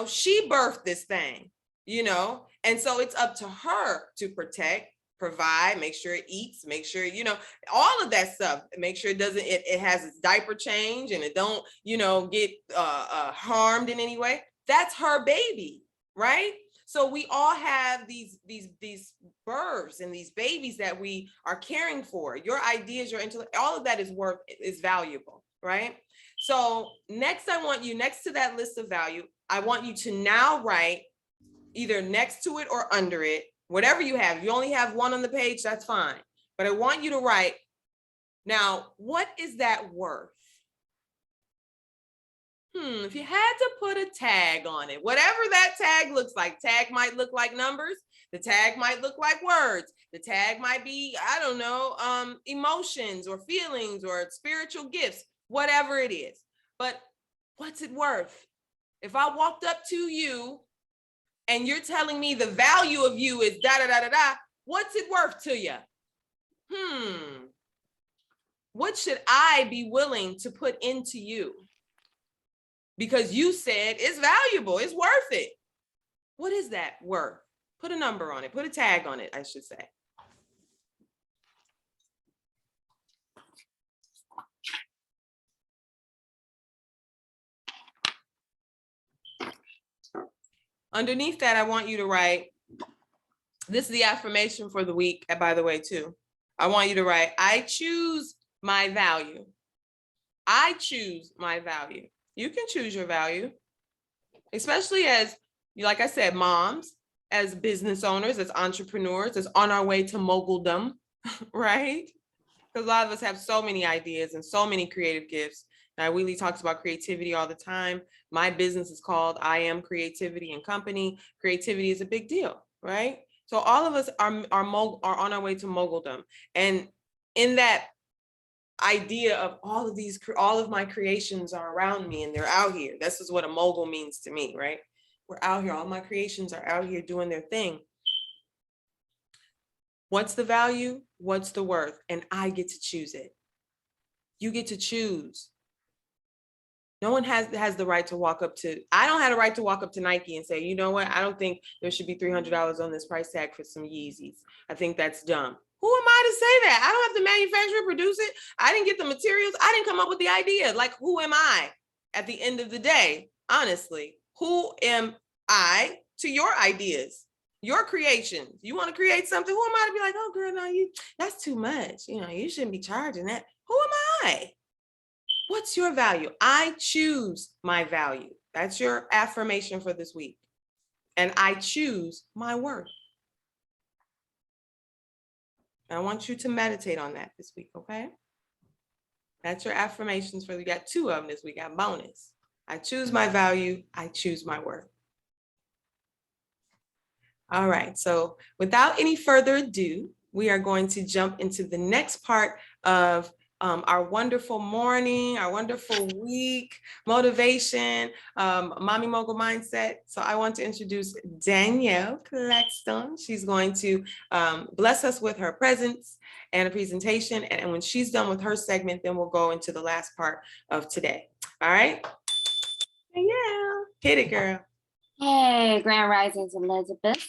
She birthed this thing, and so it's up to her to protect, provide, make sure it eats, make sure, all of that stuff, make sure it has its diaper change and it don't, get harmed in any way. That's her baby, right? So we all have these births and these babies that we are caring for. Your ideas, your intellect, all of that is valuable, right? So next to that list of value, I want you to now write either next to it or under it, whatever you have. If you only have one on the page, that's fine. But I want you to write, now, what is that worth? If you had to put a tag on it, whatever that tag looks like, tag might look like numbers, the tag might look like words, the tag might be, I don't know, emotions or feelings or spiritual gifts, whatever it is. But what's it worth? If I walked up to you and you're telling me the value of you is da da da da da, what's it worth to you? What should I be willing to put into you? Because you said it's valuable, it's worth it. What is that worth? Put a number on it, put a tag on it, I should say. Underneath that, I want you to write, this is the affirmation for the week, by the way, too. I want you to write, I choose my value. I choose my value. You can choose your value, especially as, like I said, moms, as business owners, as entrepreneurs, as on our way to moguldom, right? Because a lot of us have so many ideas and so many creative gifts. Now, Wheelie talks about creativity all the time. My business is called I Am Creativity and Company. Creativity is a big deal, right? So all of us are on our way to moguldom. And in that idea of all of my creations are around me and they're out here. This is what a mogul means to me, right? We're out here. All my creations are out here doing their thing. What's the value? What's the worth? And I get to choose it. You get to choose. No one has the right to walk up to, I don't have the right to walk up to Nike and say, you know what? I don't think there should be $300 on this price tag for some Yeezys. I think that's dumb. Who am I to say that? I don't have to manufacture and produce it. I didn't get the materials. I didn't come up with the idea. Like, who am I at the end of the day? Honestly, who am I to your ideas? your creations. You want to create something. Who am I to be like, oh girl, no, that's too much. You know, you shouldn't be charging that. Who am I? What's your value? I choose my value. That's your affirmation for this week. And I choose my worth. I want you to meditate on that this week, okay? That's your affirmations for, we got 2 of them this week, got bonus. I choose my value, I choose my worth. All right, so without any further ado, we are going to jump into the next part of our wonderful morning, our wonderful week, motivation, Mommy Mogul Mindset. So I want to introduce Danyelle Claxton. She's going to bless us with her presence and a presentation. And when she's done with her segment, then we'll go into the last part of today. All right? Yeah, hit it, girl. Hey, Grand Risings, Elizabeth.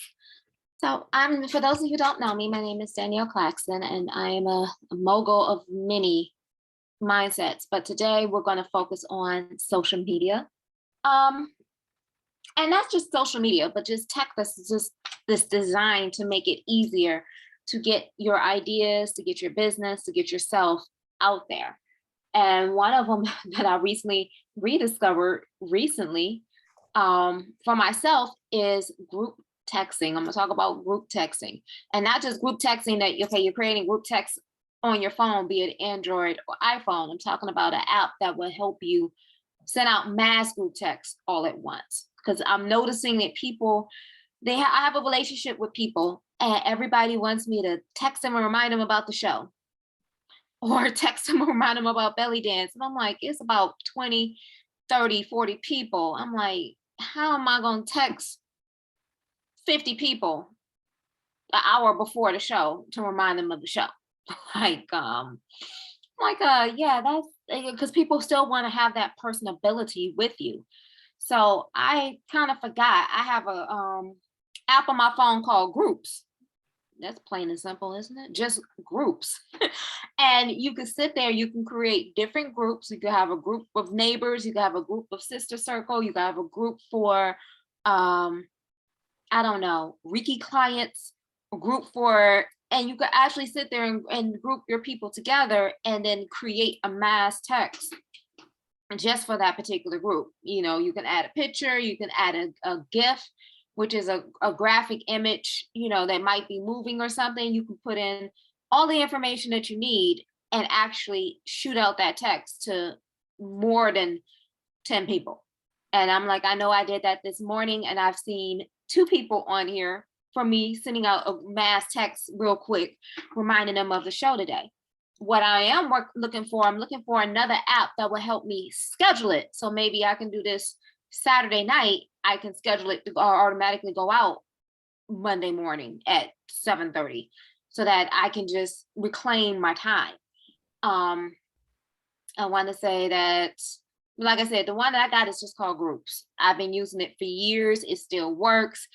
So for those of you who don't know me, my name is Danyelle Claxton, and I am a mogul of many mindsets. But today we're going to focus on social media. And not just social media, but just tech that's designed to make it easier to get your ideas, to get your business, to get yourself out there. And one of them that I rediscovered recently for myself is group texting. I'm gonna talk about group texting, and not just group texting that, okay, you're creating group text on your phone, be it Android or iPhone. I'm talking about an app that will help you send out mass group texts all at once. Because I'm noticing that people, I have a relationship with people, and everybody wants me to text them and remind them about the show, or text them and remind them about belly dance. And I'm like, it's about 20, 30, 40 people. I'm like, how am I going to text 50 people an hour before the show to remind them of the show? Yeah, that's because people still want to have that personability with you. So I kind of forgot I have a app on my phone called Groups. That's plain and simple, isn't it? Just groups. And you can sit there, you can create different groups. You can have a group of neighbors, you can have a group of sister circle, you can have a group for I don't know, Reiki clients, a group for, and you could actually sit there and group your people together and then create a mass text just for that particular group. You know, you can add a picture, you can add a GIF, which is a graphic image, you know, that might be moving or something. You can put in all the information that you need and actually shoot out that text to more than 10 people. And I'm like, I know I did that this morning, and I've seen 2 people on here from me sending out a mass text real quick, reminding them of the show today. What I am looking for another app that will help me schedule it. So maybe I can do this Saturday night. I can schedule it to automatically go out Monday morning at 7:30, so that I can just reclaim my time. I want to say that, like I said, the one that I got is just called Groups. I've been using it for years. It still works.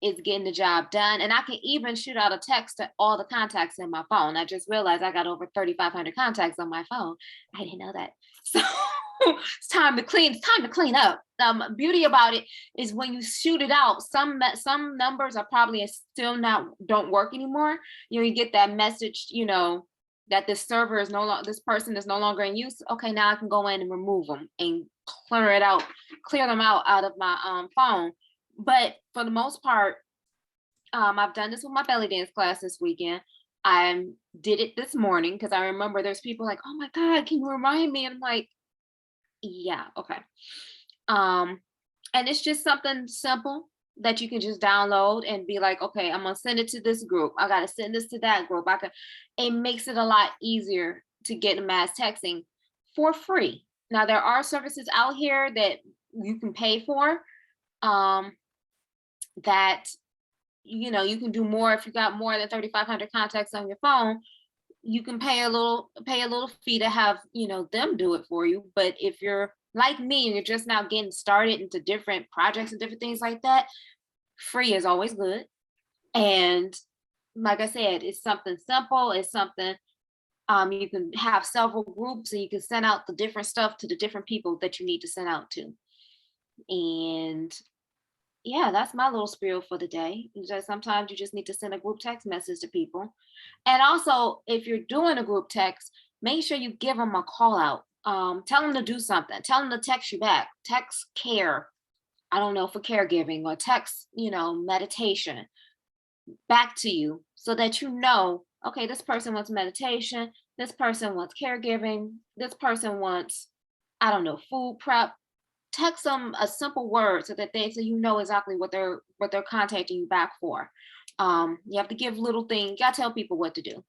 It's getting the job done. And I can even shoot out a text to all the contacts in my phone. I just realized I got over 3,500 contacts on my phone. I didn't know that. So it's time to clean up. Beauty about it is when you shoot it out, some numbers are probably still don't work anymore. You know, you get that message, you know, that this server is this person is no longer in use. Okay, now I can go in and remove them and clear them out of my phone. But for the most part, I've done this with my belly dance class this weekend. I did it this morning because I remember there's people like, oh my God, can you remind me? And I'm like, yeah, okay. And it's just something simple that you can just download and be like, okay, I'm gonna send it to this group. I gotta send this to that group. It makes it a lot easier to get mass texting for free. Now there are services out here that you can pay for, that, you know, you can do more. If you got more than 3,500 contacts on your phone, you can pay a little fee to have, you know, them do it for you. But if you're like me and you're just now getting started into different projects and different things like that, free is always good. And like I said, it's something simple. It's something you can have several groups and you can send out the different stuff to the different people that you need to send out to. And yeah, that's my little spiel for the day. Just sometimes you just need to send a group text message to people. And also, if you're doing a group text, make sure you give them a call out. Tell them to do something. Tell them to text you back. Text care. I don't know, for caregiving, or text, meditation back to you so that you know, okay, this person wants meditation. This person wants caregiving. This person wants, I don't know, food prep. Text them a simple word so you know exactly what they're contacting you back for. You have to give little things. You gotta tell people what to do,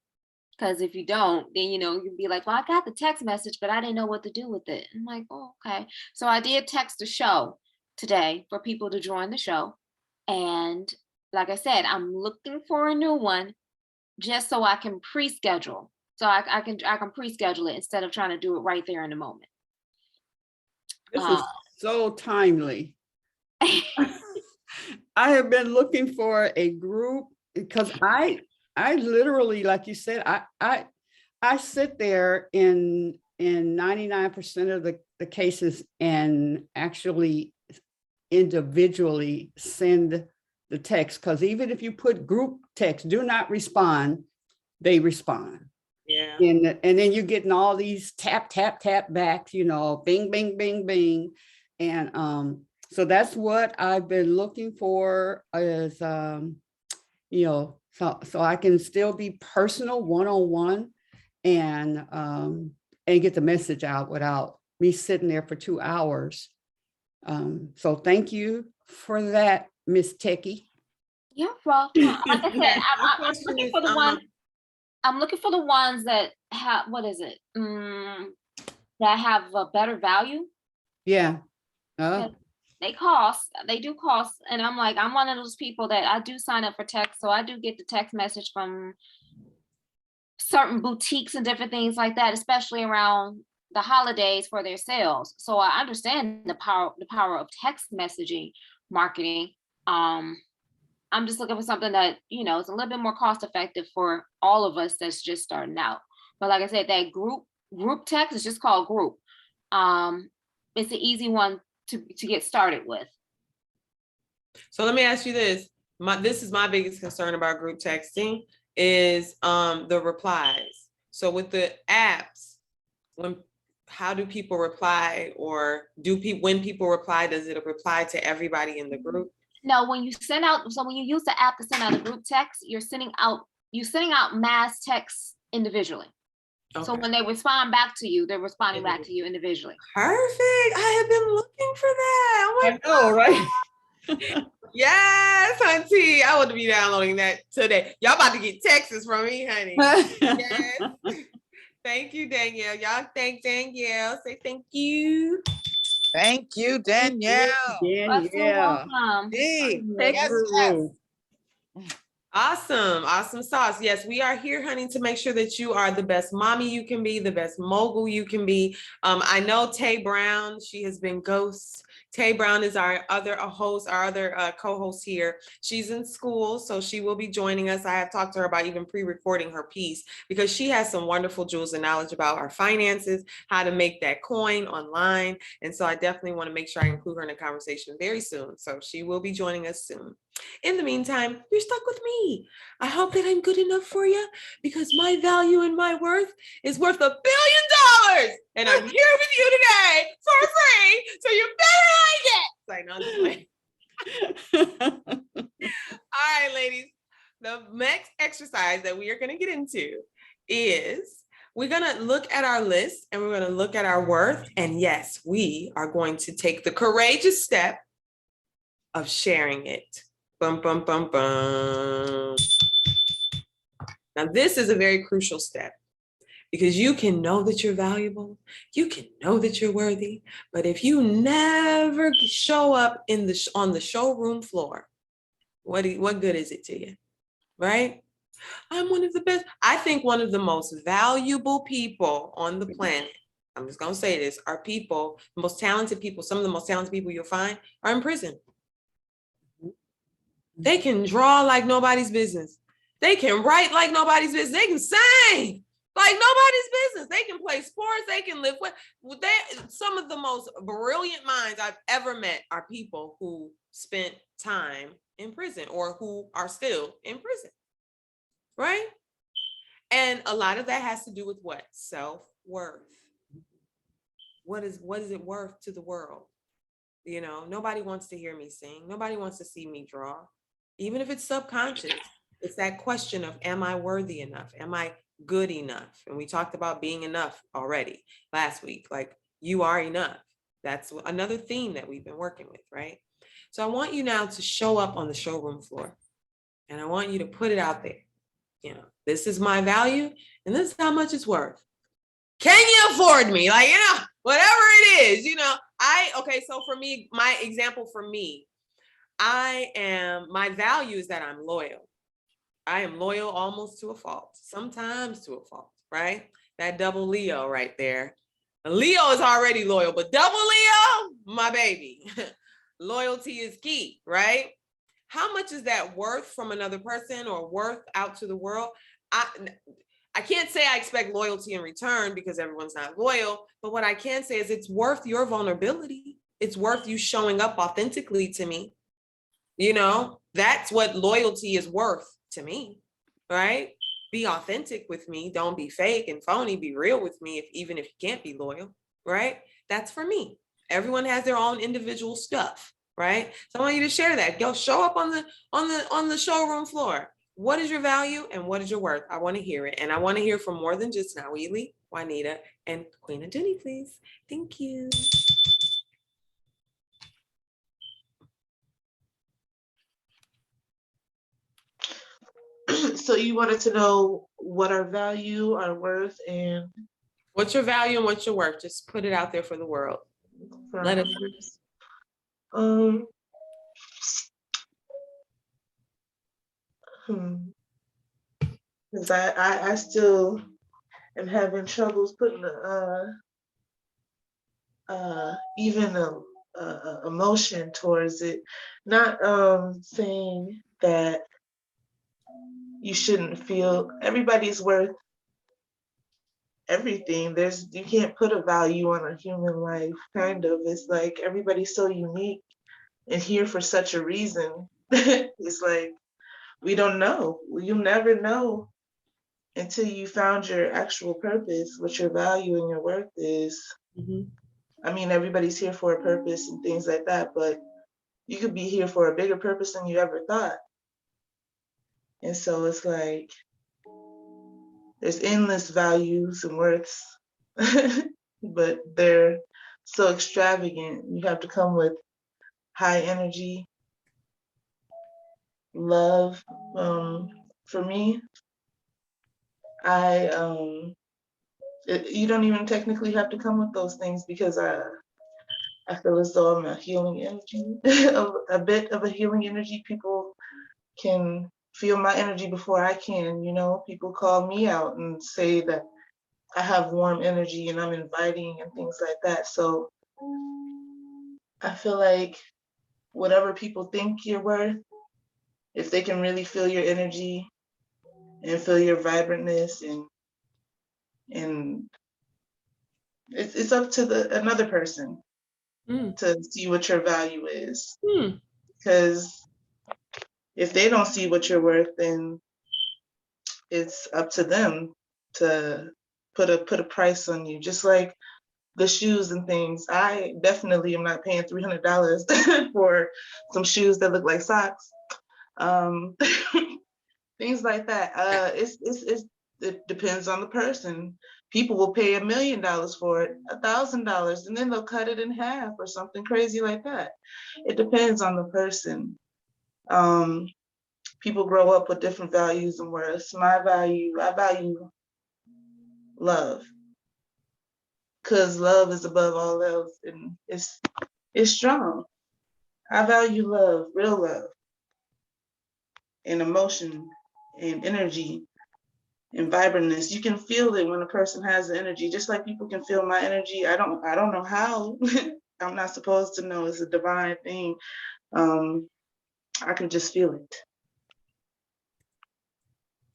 because if you don't, then you'll be like, well, I got the text message, but I didn't know what to do with it. I'm like, oh, okay. So I did text the show today for people to join the show, and like I said, I'm looking for a new one just so I can pre-schedule. So I can pre-schedule it instead of trying to do it right there in the moment. This is so timely. I have been looking for a group because I literally, like you said, I sit there in 99% of the cases and actually individually send the text, because even if you put group text, do not respond, they respond. Yeah. And then you're getting all these tap backs, bing, bing, bing, bing. And so that's what I've been looking for is, so I can still be personal one-on-one and get the message out without me sitting there for 2 hours. So thank you for that, Miss Techie. You're welcome. Like I said, I'm looking for the one. I'm looking for the ones that have, what is it? That have a better value. Yeah. They do cost. And I'm like, I'm one of those people that I do sign up for text. So I do get the text message from certain boutiques and different things like that, especially around the holidays for their sales. So I understand the power of text messaging marketing. I'm just looking for something that, is a little bit more cost effective for all of us that's just starting out. But like I said, that group text is just called group. It's an easy one to get started with. So let me ask you this. This is my biggest concern about group texting is the replies. So with the apps, how do people reply, or when people reply, does it reply to everybody in the group? No, when you use the app to send out a group text, you're sending out mass texts individually. Okay. So when they respond back to you, they're responding back to you individually. Perfect. I have been looking for that. Oh my God, right? Yes, hunty. I want to be downloading that today. Y'all about to get texts from me, honey. Yes. Thank you, Danielle. Y'all thank Danielle. Say thank you. Thank you, Danyelle. Welcome. Yes. Awesome sauce. Yes, we are here, honey, to make sure that you are the best mommy you can be, the best mogul you can be. I know Tay Brown, she has been ghost. Tay Brown is our other co-host here. She's in school, so she will be joining us. I have talked to her about even pre-recording her piece because she has some wonderful jewels and knowledge about our finances, how to make that coin online. And so I definitely want to make sure I include her in the conversation very soon. So she will be joining us soon. In the meantime, you're stuck with me. I hope that I'm good enough for you, because my value and my worth is worth $1 billion. And I'm here with you today for free. So you better like it. All right, ladies. The next exercise that we are going to get into is we're going to look at our list and we're going to look at our worth. And yes, we are going to take the courageous step of sharing it. Bum, bum, bum, bum. Now, this is a very crucial step because you can know that you're valuable. You can know that you're worthy. But if you never show up on the showroom floor, what good is it to you? Right? I'm one of the best. I think one of the most valuable people on the planet, I'm just going to say this, are people, the most talented people, some of the most talented people you'll find are in prison. They can draw like nobody's business. They can write like nobody's business. They can sing like nobody's business. They can play sports. They can live with. So some of the most brilliant minds I've ever met are people who spent time in prison or who are still in prison, right? And a lot of that has to do with what? Self-worth. What is it worth to the world? You know, nobody wants to hear me sing. Nobody wants to see me draw. Even if it's subconscious, it's that question of, am I worthy enough? Am I good enough? And we talked about being enough already last week. Like, you are enough. That's another theme that we've been working with, right? So I want you now to show up on the showroom floor, and I want you to put it out there. You know, this is my value and this is how much it's worth. Can you afford me? Like, you know, whatever it is, you know, okay, so for me, my example for me, my value is that I'm loyal. I am loyal almost to a fault, sometimes to a fault, right? That double Leo right there. Leo is already loyal, but double Leo, my baby. Loyalty is key, right? How much is that worth from another person or worth out to the world? I can't say I expect loyalty in return because everyone's not loyal, but what I can say is it's worth your vulnerability. It's worth you showing up authentically to me. You know, that's what loyalty is worth to me, right? Be authentic with me. Don't be fake and phony. Be real with me, even if you can't be loyal, right? That's for me. Everyone has their own individual stuff, right? So I want you to share that. Go show up on the showroom floor. What is your value and what is your worth? I want to hear it. And I want to hear from more than just Nawili, Juanita, and Queen and Jenny, please. Thank you. So you wanted to know what our value, our worth, and what's your value and what's your worth? Just put it out there for the world. Let us. Because I still am having troubles putting even a emotion towards it. Not saying that you shouldn't feel everybody's worth everything. You can't put a value on a human life, kind of. It's like everybody's so unique and here for such a reason. It's like we don't know. You'll never know until you found your actual purpose, what your value and your worth is. Mm-hmm. I mean, everybody's here for a purpose and things like that, but you could be here for a bigger purpose than you ever thought. And so it's like, there's endless values and worths, but they're so extravagant. You have to come with high energy, love. For me, you don't even technically have to come with those things because I feel as though I'm a healing energy, a bit of a healing energy. People can feel my energy before I can, you know. People call me out and say that I have warm energy and I'm inviting and things like that. So I feel like whatever people think you're worth, if they can really feel your energy and feel your vibrantness, and it's up to another person to see what your value is. Because if they don't see what you're worth, then it's up to them to put a price on you. Just like the shoes and things, I definitely am not paying $300 for some shoes that look like socks. Things like that. It depends on the person. People will pay $1 million for it, $1,000, and then they'll cut it in half or something crazy like that. It depends on the person. People grow up with different values and worths. I value love, because love is above all else, and it's strong. I value love, real love, and emotion, and energy, and vibrantness. You can feel it when a person has the energy, just like people can feel my energy. I don't know how. I'm not supposed to know. It's a divine thing. I can just feel it.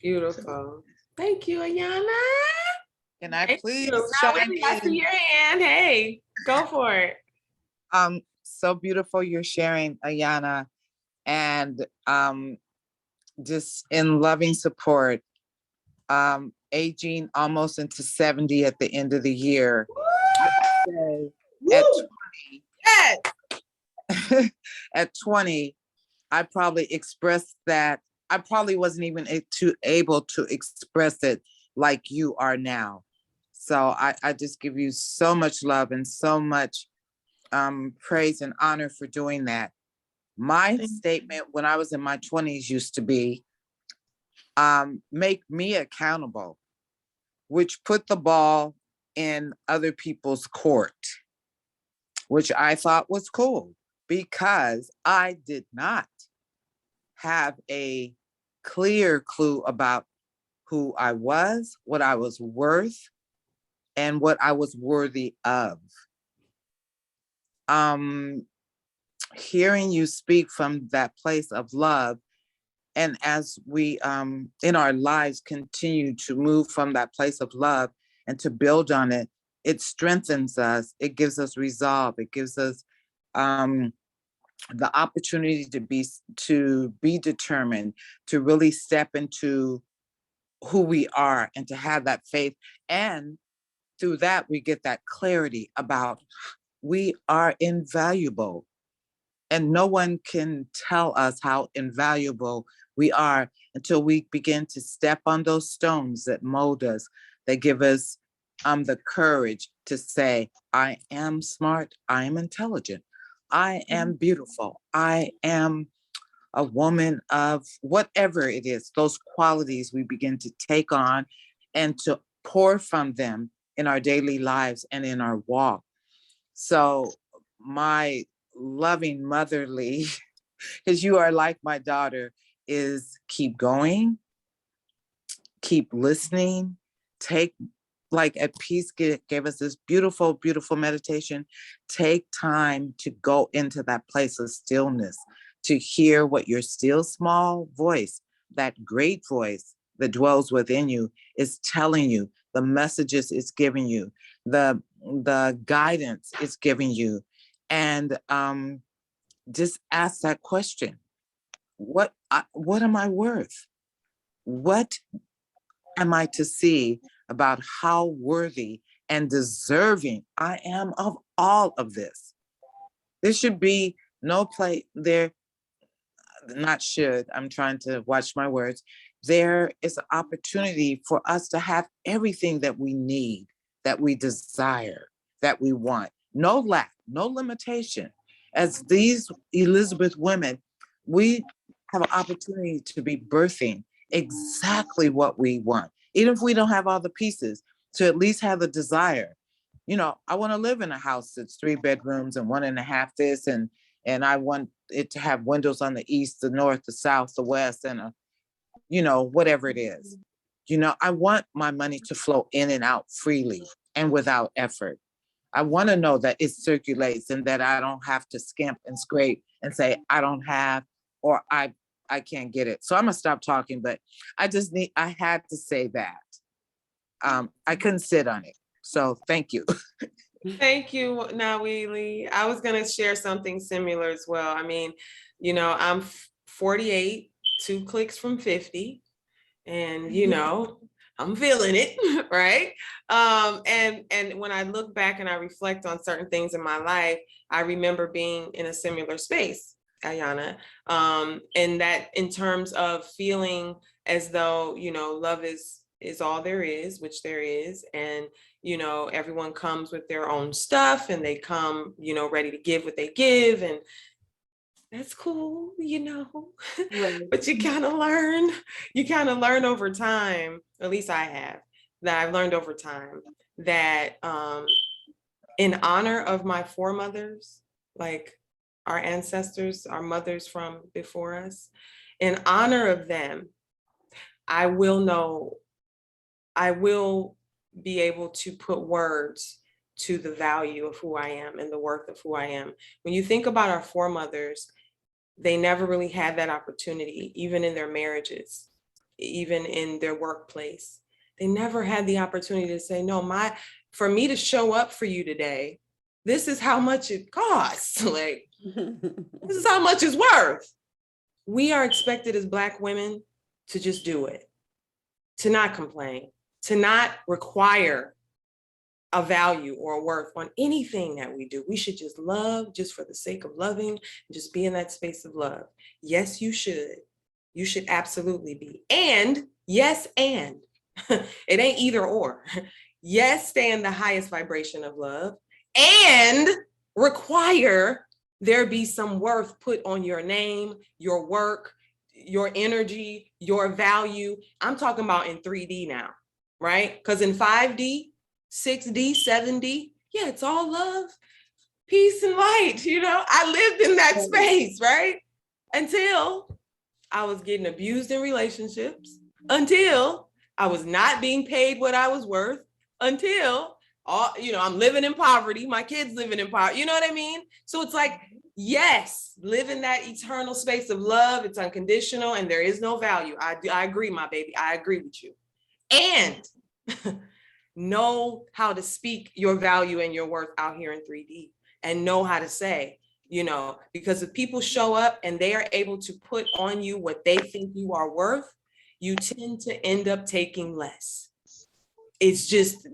Beautiful. Thank you, Ayana. Can I Thank please you. Now, chime Whitney, I see in? your hand. Hey, go for it. So beautiful you're sharing, Ayana, and just in loving support. Aging almost into 70 at the end of the year. I would say at Woo! Yes. 20, at 20, I probably expressed that. I probably wasn't even able to express it like you are now. So I just give you so much love and so much praise and honor for doing that. My statement when I was in my 20s used to be, make me accountable, which put the ball in other people's court, which I thought was cool because I did not have a clear clue about who I was, what I was worth, and what I was worthy of. Hearing you speak from that place of love, and as we in our lives continue to move from that place of love and to build on it, it strengthens us, it gives us resolve, it gives us the opportunity to be determined, to really step into who we are and to have that faith. And through that, we get that clarity about we are invaluable. And no one can tell us how invaluable we are until we begin to step on those stones that mold us, that give us the courage to say, I am smart, I am intelligent, I am beautiful, I am a woman of whatever it is, those qualities we begin to take on and to pour from them in our daily lives and in our walk. So my loving motherly, because you are like my daughter, is keep going, keep listening, take, like at peace gave us this beautiful, beautiful meditation. Take time to go into that place of stillness, to hear what your still small voice, that great voice that dwells within you, is telling you, the messages it's giving you, the guidance it's giving you. And just ask that question. What am I worth? What am I to see about how worthy and deserving I am of all of this? There should be no place there, not should, I'm trying to watch my words. There is an opportunity for us to have everything that we need, that we desire, that we want. No lack, no limitation. As these Elizabeth women, we have an opportunity to be birthing exactly what we want, even if we don't have all the pieces, to at least have the desire. You know, I want to live in a house that's 3 bedrooms and 1.5 this, and I want it to have windows on the east, the north, the south, the west, and whatever it is. I want my money to flow in and out freely and without effort. I want to know that it circulates and that I don't have to skimp and scrape and say I don't have, or I can't get it. So I'm gonna stop talking, but I had to say that. I couldn't sit on it. So thank you. Thank you, Nawili. I was going to share something similar as well. I mean, I'm 48, 2 clicks from 50, and I'm feeling it, right? And when I look back and I reflect on certain things in my life, I remember being in a similar space, Ayana, and that in terms of feeling as though love is all there is, which there is, and everyone comes with their own stuff, and they come ready to give what they give, and that's cool, Right. but you kind of learn over time, at least I have, that I've learned over time that in honor of my foremothers, like our ancestors, our mothers from before us, in honor of them, I will be able to put words to the value of who I am and the worth of who I am. When you think about our foremothers, they never really had that opportunity, even in their marriages, even in their workplace. They never had the opportunity to say, no, for me to show up for you today, this is how much it costs. Like, this is how much it's worth. We are expected as Black women to just do it, to not complain, to not require a value or a worth on anything that we do. We should just love just for the sake of loving and just be in that space of love. Yes, you should. You should absolutely be. And yes, and it ain't either or. Yes, stay in the highest vibration of love and require there be some worth put on your name, your work, your energy, your value. I'm talking about in 3D now, right? Because in 5D, 6D, 7D, yeah, it's all love, peace, and light. You know, I lived in that space, right? Until I was getting abused in relationships, until I was not being paid what I was worth, until I'm living in poverty, my kids living in poverty, you know what I mean? So it's like, yes, live in that eternal space of love, it's unconditional, and there is no value. I agree, my baby, I agree with you. And know how to speak your value and your worth out here in 3D, and know how to say, because if people show up and they are able to put on you what they think you are worth, you tend to end up taking less. It's just,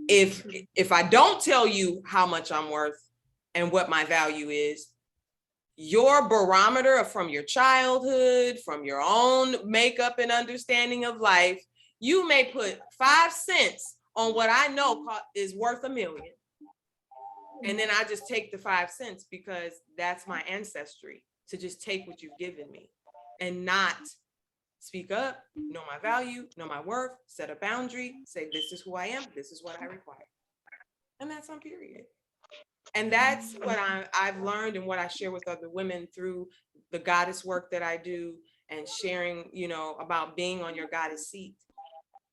if I don't tell you how much I'm worth and what my value is, your barometer from your childhood, from your own makeup and understanding of life, you may put 5 cents on what I know is worth $1 million. And then I just take the 5 cents because that's my ancestry, to just take what you've given me and not speak up, know my value, know my worth, set a boundary, say, this is who I am, this is what I require. And that's on period. And that's what I've learned and what I share with other women through the goddess work that I do and sharing, about being on your goddess seat.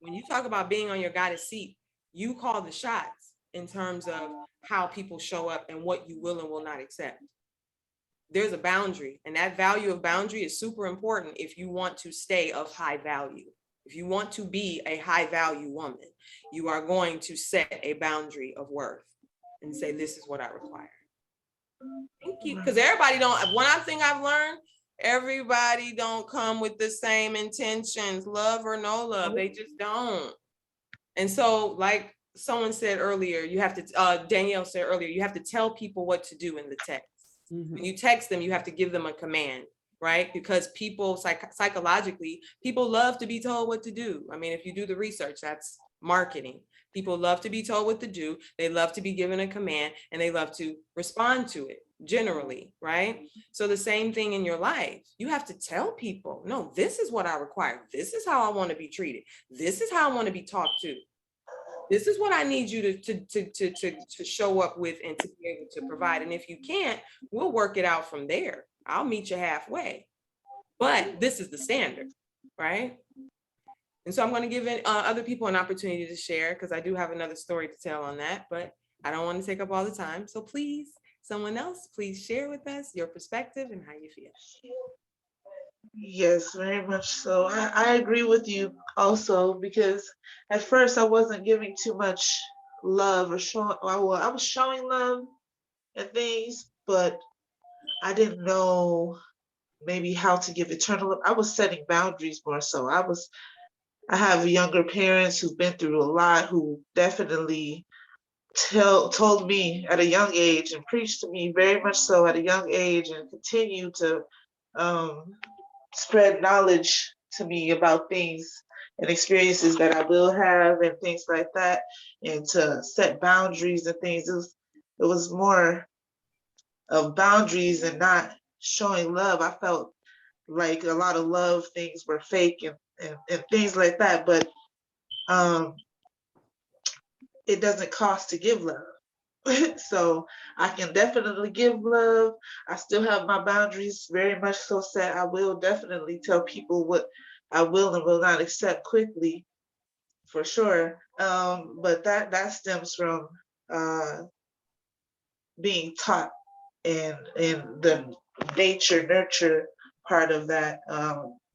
When you talk about being on your goddess seat, you call the shots in terms of how people show up and what you will and will not accept. There's a boundary, and that value of boundary is super important if you want to stay of high value. If you want to be a high value woman, you are going to set a boundary of worth and say, this is what I require. Thank you. Because everybody don't, one thing I've learned, everybody don't come with the same intentions, love or no love. They just don't. And so, like someone said earlier, you have to, Danyelle said earlier, you have to tell people what to do in the text. Mm-hmm. When you text them, you have to give them a command, right? Because people, psychologically, people love to be told what to do. I mean, if you do the research, that's marketing. People love to be told what to do. They love to be given a command, and they love to respond to it generally, right? So the same thing in your life. You have to tell people, no, this is what I require. This is how I want to be treated. This is how I want to be talked to. This is what I need you to show up with and to be able to provide. And if you can't, we'll work it out from there. I'll meet you halfway. But this is the standard, right? And so I'm going to give other people an opportunity to share, because I do have another story to tell on that, but I don't want to take up all the time. So please, someone else, please share with us your perspective and how you feel. Yes, very much so. I agree with you also, because at first I wasn't giving too much love or showing, well, I was showing love and things, but I didn't know maybe how to give eternal love. I was setting boundaries more so. I have younger parents who've been through a lot, who definitely told me at a young age and preached to me very much so at a young age, and continue to spread knowledge to me about things and experiences that I will have and things like that, and to set boundaries and things. It was more of boundaries and not showing love. I felt like a lot of love things were fake and things like that, but it doesn't cost to give love. So I can definitely give love. I still have my boundaries very much so set. I will definitely tell people what I will and will not accept quickly, for sure. But that stems from being taught, and the nature nurture part of that.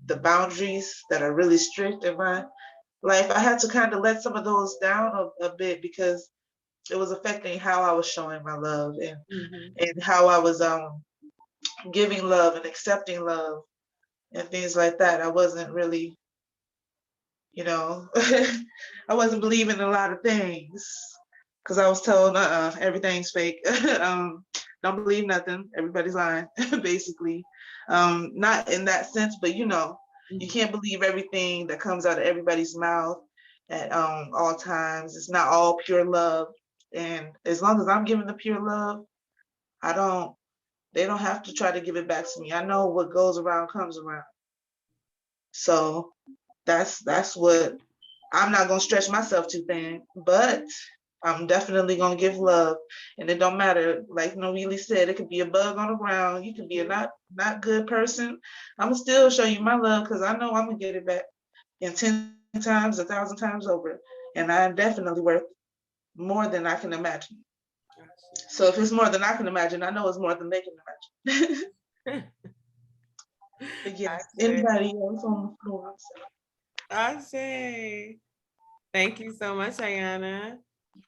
the boundaries that are really strict in my life, I had to kind of let some of those down a bit because it was affecting how I was showing my love and how I was giving love and accepting love and things like that. I wasn't really, you know, I wasn't believing in a lot of things because I was told, everything's fake. Don't believe nothing. Everybody's lying, basically. Not in that sense, but you know, you can't believe everything that comes out of everybody's mouth at all times. It's not all pure love. And as long as I'm giving the pure love, they don't have to try to give it back to me. I know what goes around comes around. So that's what I'm not gonna stretch myself too thin, but I'm definitely gonna give love. And it don't matter, like Noeli said, it could be a bug on the ground. You could be a not good person. I'm gonna still show you my love because I know I'm gonna get it back in 10 times, 1,000 times over. And I'm definitely worth more than I can imagine. So if it's more than I can imagine, I know it's more than they can imagine. But yes, anybody else on the floor? Ashe. Thank you so much, Ayana.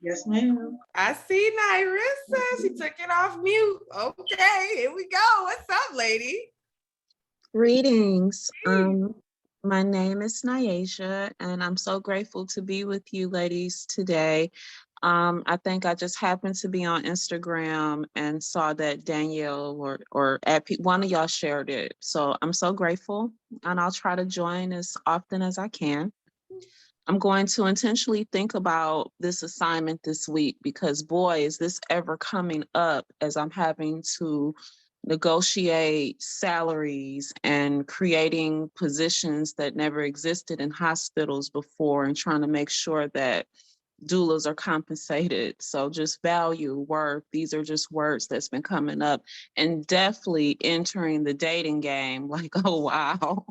Yes, ma'am. I see Nyrissa. She took it off mute. Okay, here we go. What's up, lady? Greetings. My name is Nyasia, and I'm so grateful to be with you ladies today. I think I just happened to be on Instagram and saw that Danyelle or one of y'all shared it. So I'm so grateful, and I'll try to join as often as I can. I'm going to intentionally think about this assignment this week because boy, is this ever coming up as I'm having to negotiate salaries and creating positions that never existed in hospitals before and trying to make sure that doulas are compensated. So just value, worth, these are just words that's been coming up, and definitely entering the dating game. Like, oh, wow,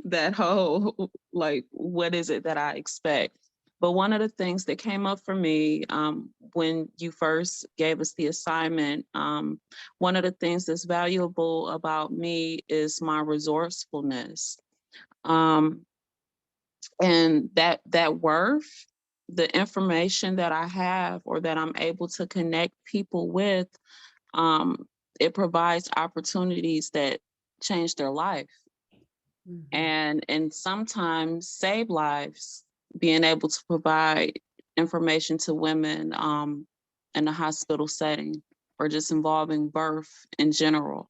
that whole, like, what is it that I expect? But one of the things that came up for me when you first gave us the assignment, one of the things that's valuable about me is my resourcefulness. And that worth, the information that I have or that I'm able to connect people with, it provides opportunities that change their life and sometimes save lives, being able to provide information to women in a hospital setting or just involving birth in general.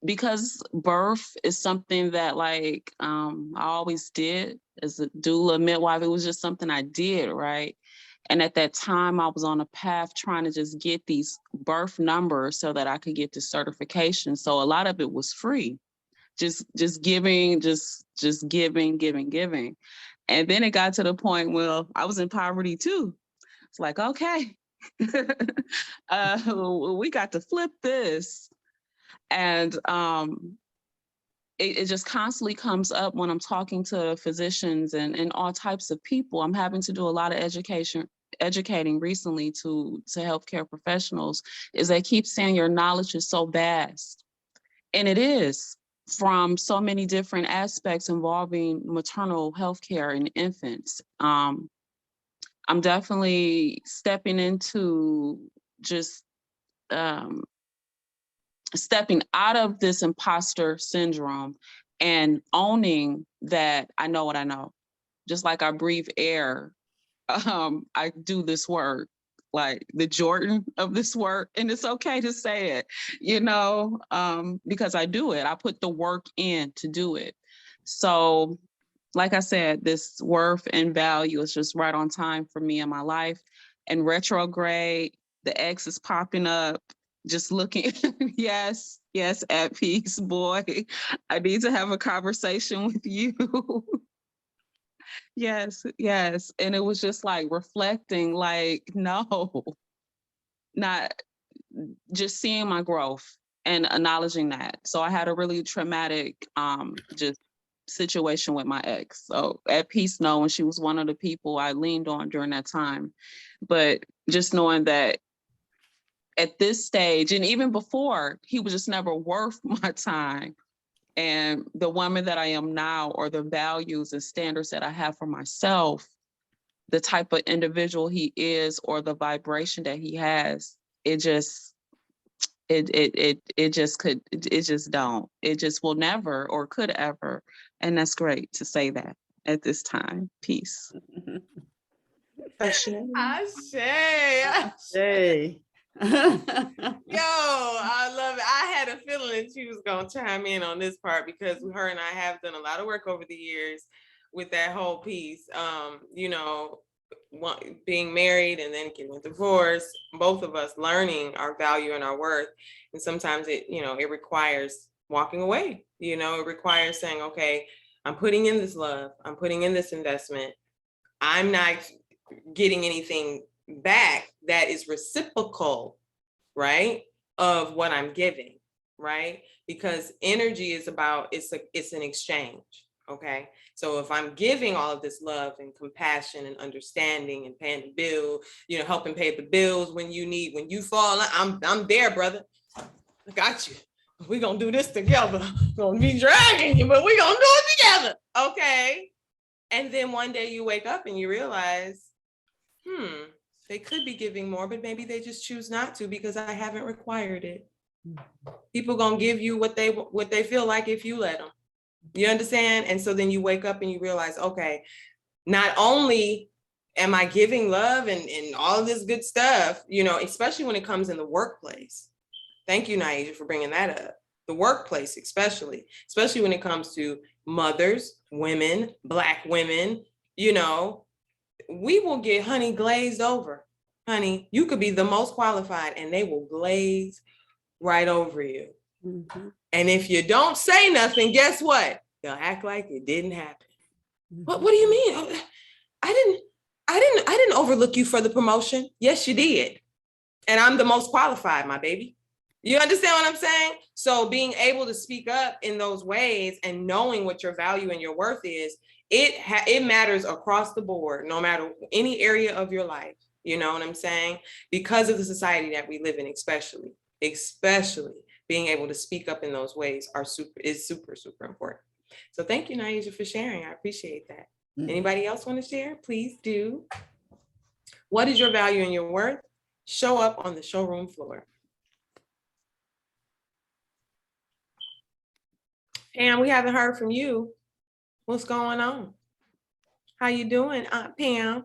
Because birth is something that like I always did as a doula, midwife, it was just something I did, right? And at that time I was on a path trying to just get these birth numbers so that I could get the certification. So a lot of it was free, just giving, just giving. And then it got to the point where I was in poverty too. It's like, okay, we got to flip this. And it just constantly comes up when I'm talking to physicians and all types of people. I'm having to do a lot of educating recently to healthcare professionals, is they keep saying your knowledge is so vast. And it is, from so many different aspects involving maternal healthcare and infants. I'm definitely stepping into just stepping out of this imposter syndrome and owning that I know what I know. Just like I breathe air, I do this work, like the Jordan of this work. And it's okay to say it, because I do it. I put the work in to do it. So, like I said, this worth and value is just right on time for me in my life. And retrograde, the X is popping up, just looking. Yes, at peace, boy. I need to have a conversation with you. Yes. And it was just like reflecting, like, no, not just seeing my growth and acknowledging that. So I had a really traumatic just situation with my ex. So at peace, knowing she was one of the people I leaned on during that time. But just knowing that at this stage, and even before, he was just never worth my time And the woman that I am now, or the values and standards that I have for myself, the type of individual he is, or the vibration that he has, it just will never or could ever. And that's great to say that at this time. Peace. Ashe. Hey. Yo, I love it. I had a feeling that she was gonna chime in on this part because her and I have done a lot of work over the years with that whole piece. You know, being married and then getting a divorce, both of us learning our value and our worth. And sometimes it, you know, it requires walking away. You know, it requires saying, okay, I'm putting in this love, I'm putting in this investment. I'm not getting anything back that is reciprocal, right, of what I'm giving, right? Because energy is about, it's an exchange, okay? So if I'm giving all of this love and compassion and understanding and paying the bill, you know, helping pay the bills when you need, when you fall, I'm there, brother. I got you. We're gonna do this together. Gonna be dragging you, but we're gonna do it together, okay? And then one day you wake up and you realize, they could be giving more, but maybe they just choose not to because I haven't required it. People gonna give you what they feel like if you let them. You understand? And so then you wake up and you realize, okay, not only am I giving love and all this good stuff, you know, especially when it comes in the workplace. Thank you, Naija, for bringing that up. The workplace, especially when it comes to mothers, women, Black women, you know, we will get honey glazed over. Honey, you could be the most qualified and they will glaze right over you. Mm-hmm. And if you don't say nothing, guess what? They'll act like it didn't happen. Mm-hmm. What do you mean? I didn't overlook you for the promotion. Yes, you did. And I'm the most qualified, my baby. You understand what I'm saying? So being able to speak up in those ways and knowing what your value and your worth is, it matters across the board, no matter any area of your life. You know what I'm saying? Because of the society that we live in, especially being able to speak up in those ways is super, super important. So thank you, Naija, for sharing. I appreciate that. Mm-hmm. Anybody else want to share? Please do. What is your value and your worth? Show up on the showroom floor. Pam, we haven't heard from you. What's going on? How you doing, Aunt Pam?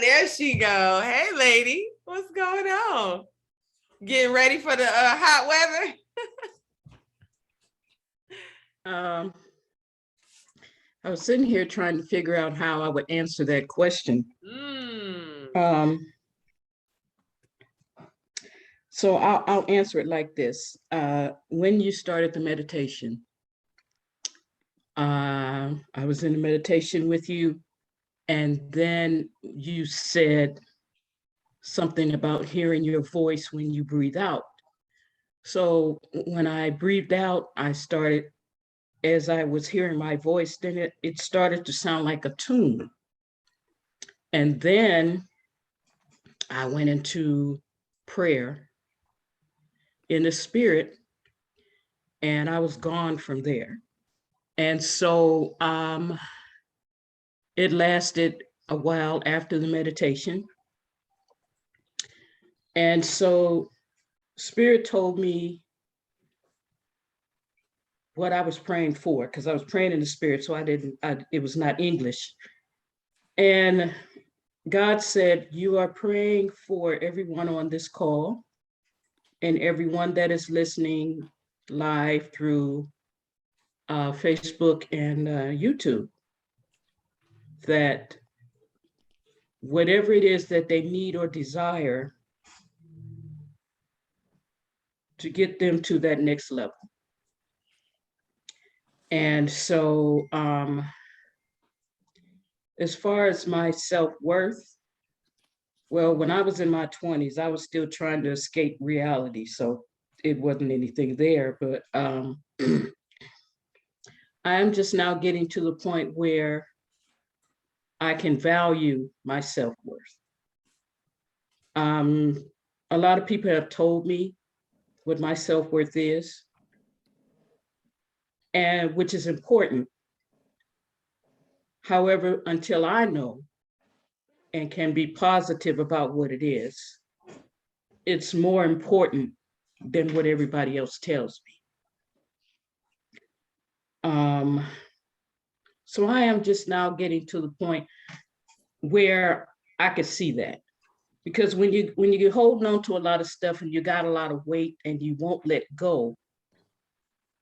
There she go. Hey, lady, what's going on? Getting ready for the hot weather? I was sitting here trying to figure out how I would answer that question. So I'll answer it like this. When you started the meditation, I was in the meditation with you, and then you said something about hearing your voice when you breathe out. So when I breathed out, I started, as I was hearing my voice, then it started to sound like a tune. And then I went into prayer in the spirit, and I was gone from there. And so it lasted a while after the meditation. And so Spirit told me what I was praying for, because I was praying in the spirit, so it was not English. And God said, you are praying for everyone on this call and everyone that is listening live through Facebook and YouTube, that whatever it is that they need or desire, to get them to that next level. And so as far as my self-worth, well, when I was in my 20s, I was still trying to escape reality. So it wasn't anything there, but I'm just now getting to the point where I can value my self-worth. A lot of people have told me what my self-worth is, and which is important. However, until I know and can be positive about what it is, it's more important than what everybody else tells me. So I am just now getting to the point where I could see that. Because when you're holding on to a lot of stuff and you got a lot of weight and you won't let go,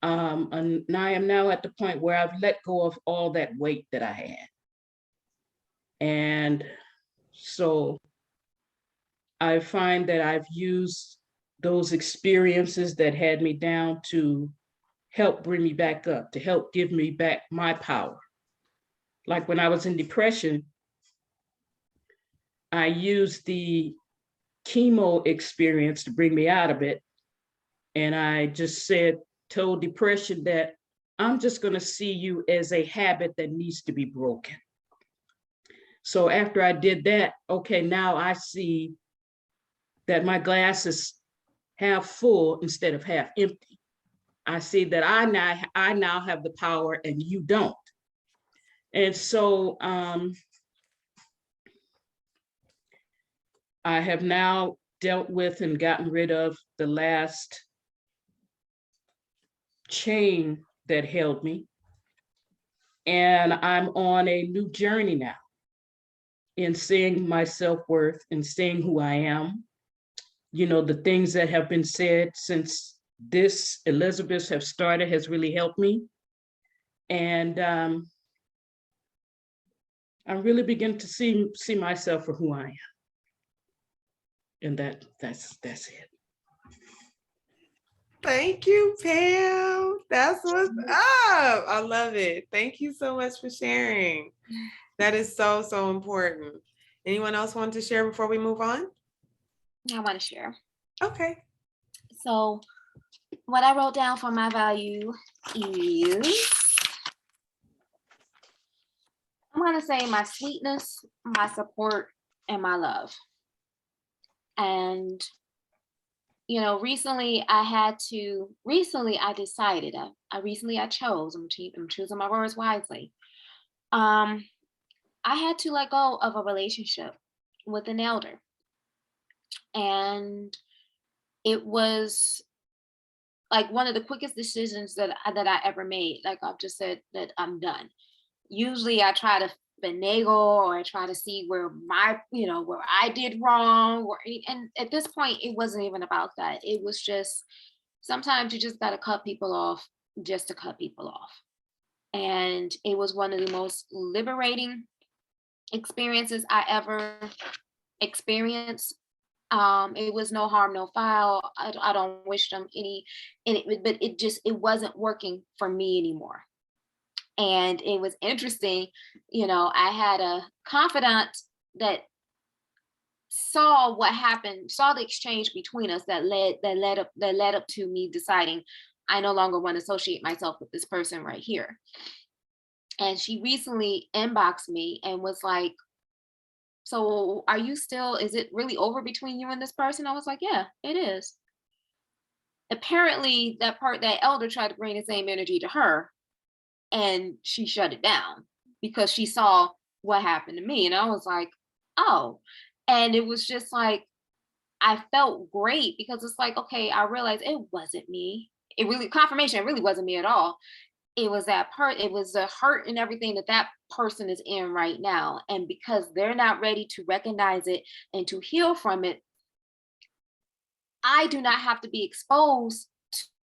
and I am now at the point where I've let go of all that weight that I had. And so I find that I've used those experiences that had me down to help bring me back up, to help give me back my power. Like when I was in depression, I used the chemo experience to bring me out of it. And I just told depression that I'm just going to see you as a habit that needs to be broken. So after I did that, okay, now I see that my glass is half full instead of half empty. I see that I now have the power and you don't. And so I have now dealt with and gotten rid of the last chain that held me. And I'm on a new journey now in seeing my self-worth and seeing who I am. You know, the things that have been said since this Elizabeth have started has really helped me. And I really begin to see myself for who I am. And that's it. Thank you, Pam. That's what's up. I love it. Thank you so much for sharing. That is so, so important. Anyone else want to share before we move on? I want to share. Okay. So what I wrote down for my value is, I'm going to say my sweetness, my support, and my love. And, you know, recently I decided, I chose, I'm choosing my words wisely. I had to let go of a relationship with an elder. And it was like one of the quickest decisions that I ever made. Like I've just said that I'm done. Usually I try to finagle or I try to see where where I did wrong, and at this point it wasn't even about that. It was just, sometimes you just got to cut people off just to cut people off. And it was one of the most liberating experiences I ever experienced. It was no harm, no foul. I don't wish them any, but it wasn't working for me anymore. And it was interesting, you know, I had a confidant that saw what happened, saw the exchange between us that led up to me deciding I no longer want to associate myself with this person right here. And she recently inboxed me and was like, so are you still, is it really over between you and this person? I was like, yeah, it is. Apparently that elder tried to bring the same energy to her, and she shut it down because she saw what happened to me. And I was like, oh. And it was just like, I felt great because it's like, okay, I realized it wasn't me. Confirmation, it really wasn't me at all. It was it was the hurt and everything that person is in right now. And because they're not ready to recognize it and to heal from it, I do not have to be exposed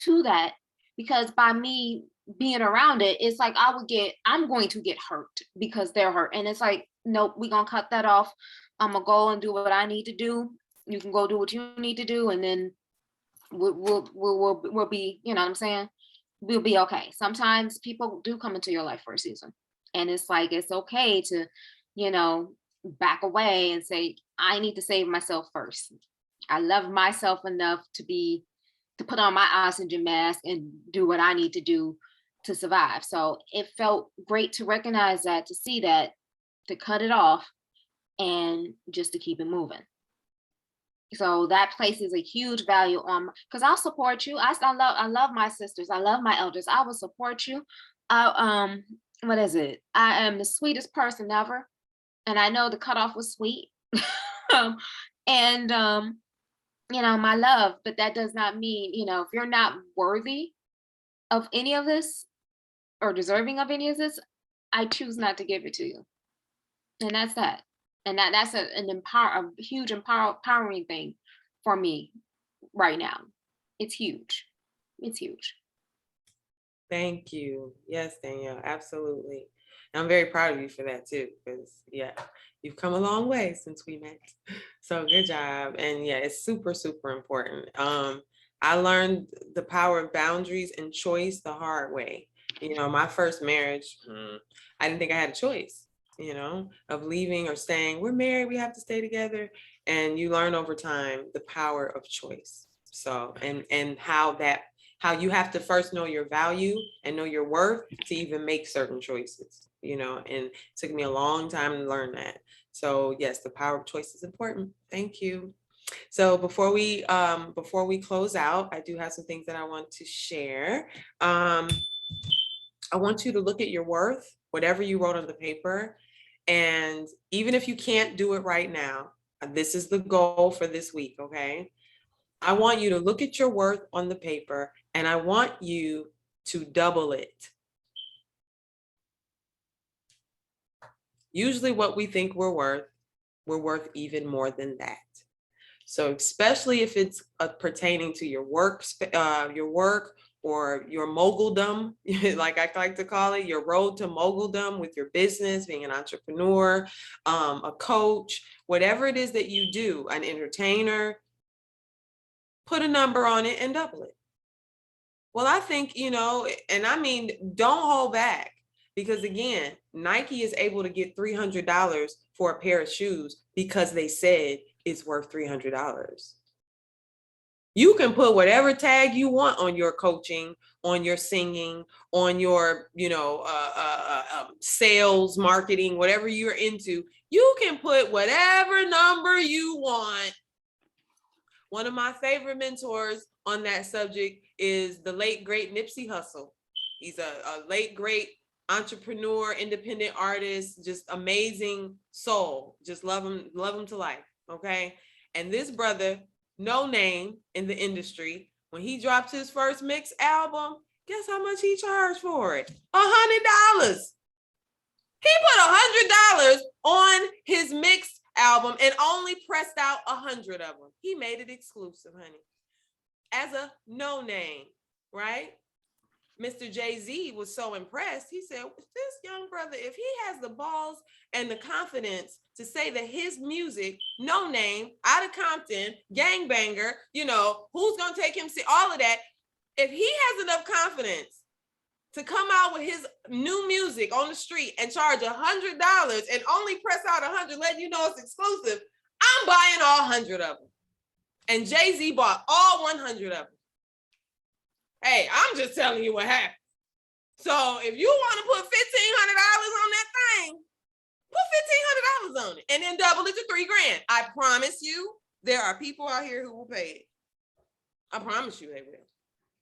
to that, because by me being around it, it's like I'm going to get hurt because they're hurt. And it's like, nope, we're gonna cut that off. I'm gonna go and do what I need to do. You can go do what you need to do, and then we'll be, you know what I'm saying? We'll be okay. Sometimes people do come into your life for a season, and it's like, it's okay to, you know, back away and say, I need to save myself first. I love myself enough to put on my oxygen mask and do what I need to do to survive. So it felt great to recognize that, to see that, to cut it off, and just to keep it moving. So that places a huge value on, because I'll support you. I love my sisters. I love my elders. I will support you. What is it? I am the sweetest person ever. And I know the cutoff was sweet. and my love, but that does not mean, if you're not worthy of any of this or deserving of any of this, I choose not to give it to you. And that's that. And that's a huge empowering thing for me right now. It's huge. It's huge. Thank you. Yes, Danyelle, absolutely. And I'm very proud of you for that too, because yeah, you've come a long way since we met. So good job. And yeah, it's super, super important. I learned the power of boundaries and choice the hard way. My first marriage, I didn't think I had a choice, of leaving or staying. We're married, we have to stay together. And you learn over time the power of choice. So, and how you have to first know your value and know your worth to even make certain choices, and it took me a long time to learn that. So yes, the power of choice is important. Thank you. So before we close out, I do have some things that I want to share. I want you to look at your worth, whatever you wrote on the paper. And even if you can't do it right now, this is the goal for this week, okay? I want you to look at your worth on the paper and I want you to double it. Usually what we think we're worth even more than that. So especially if it's pertaining to your work or your moguldom, like I like to call it, your road to moguldom with your business, being an entrepreneur, a coach, whatever it is that you do, an entertainer, put a number on it and double it. Well, I think, and I mean, don't hold back, because again, Nike is able to get $300 for a pair of shoes because they said it's worth $300. You can put whatever tag you want on your coaching, on your singing, on your, sales, marketing, whatever you're into. You can put whatever number you want. One of my favorite mentors on that subject is the late, great Nipsey Hussle. He's a late, great entrepreneur, independent artist, just amazing soul. Just love him to life, okay? And this brother, no name in the industry, when he dropped his first mix album, guess how much he charged for it? $100. He put $100 on his mix album and only pressed out 100 of them. He made it exclusive, honey, as a no name, right? Mr. Jay-Z was so impressed. He said, this young brother, if he has the balls and the confidence to say that his music, no name, out of Compton, gangbanger, who's going to take him, see all of that. If he has enough confidence to come out with his new music on the street and charge $100 and only press out 100, letting you know it's exclusive, I'm buying all 100 of them. And Jay-Z bought all 100 of them. Hey, I'm just telling you what happened. So if you want to put $1,500 on that thing, put $1,500 on it and then double it to $3,000. I promise you, there are people out here who will pay it. I promise you they will.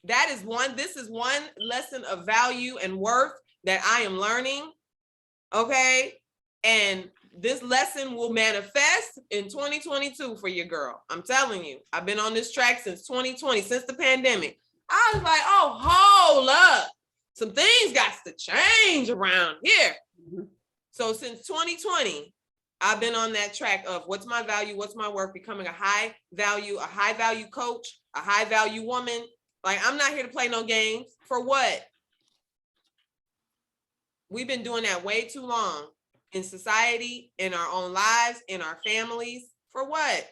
This is one lesson of value and worth that I am learning, okay? And this lesson will manifest in 2022 for your girl. I'm telling you, I've been on this track since 2020, since the pandemic. I was like, oh, hold up. Some things got to change around here. Mm-hmm. So since 2020, I've been on that track of what's my value, what's my worth, becoming a high value coach, a high value woman. Like, I'm not here to play no games. For what? We've been doing that way too long in society, in our own lives, in our families. For what?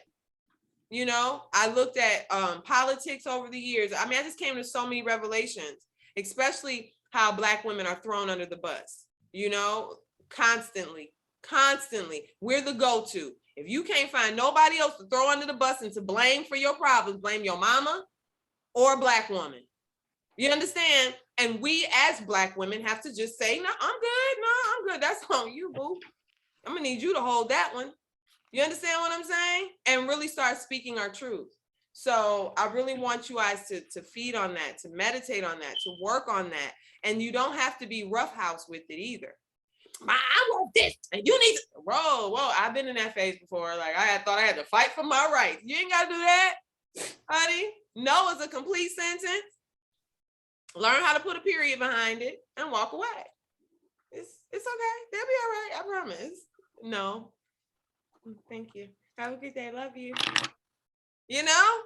I looked at politics over the years. I mean, I just came to so many revelations, especially how Black women are thrown under the bus, constantly. We're the go-to. If you can't find nobody else to throw under the bus and to blame for your problems, blame your mama or a Black woman. You understand? And we as Black women have to just say, no, I'm good. That's on you, boo. I'm gonna need you to hold that one. You understand what I'm saying? And really start speaking our truth. So I really want you guys to feed on that, to meditate on that, to work on that. And you don't have to be roughhouse with it either. I want this, and you need to, whoa, I've been in that phase before. Like I thought I had to fight for my rights. You ain't gotta do that, honey. No is a complete sentence. Learn how to put a period behind it and walk away. It's okay. They'll be all right. I promise. No. Thank you. Have a good day. Love you. You know?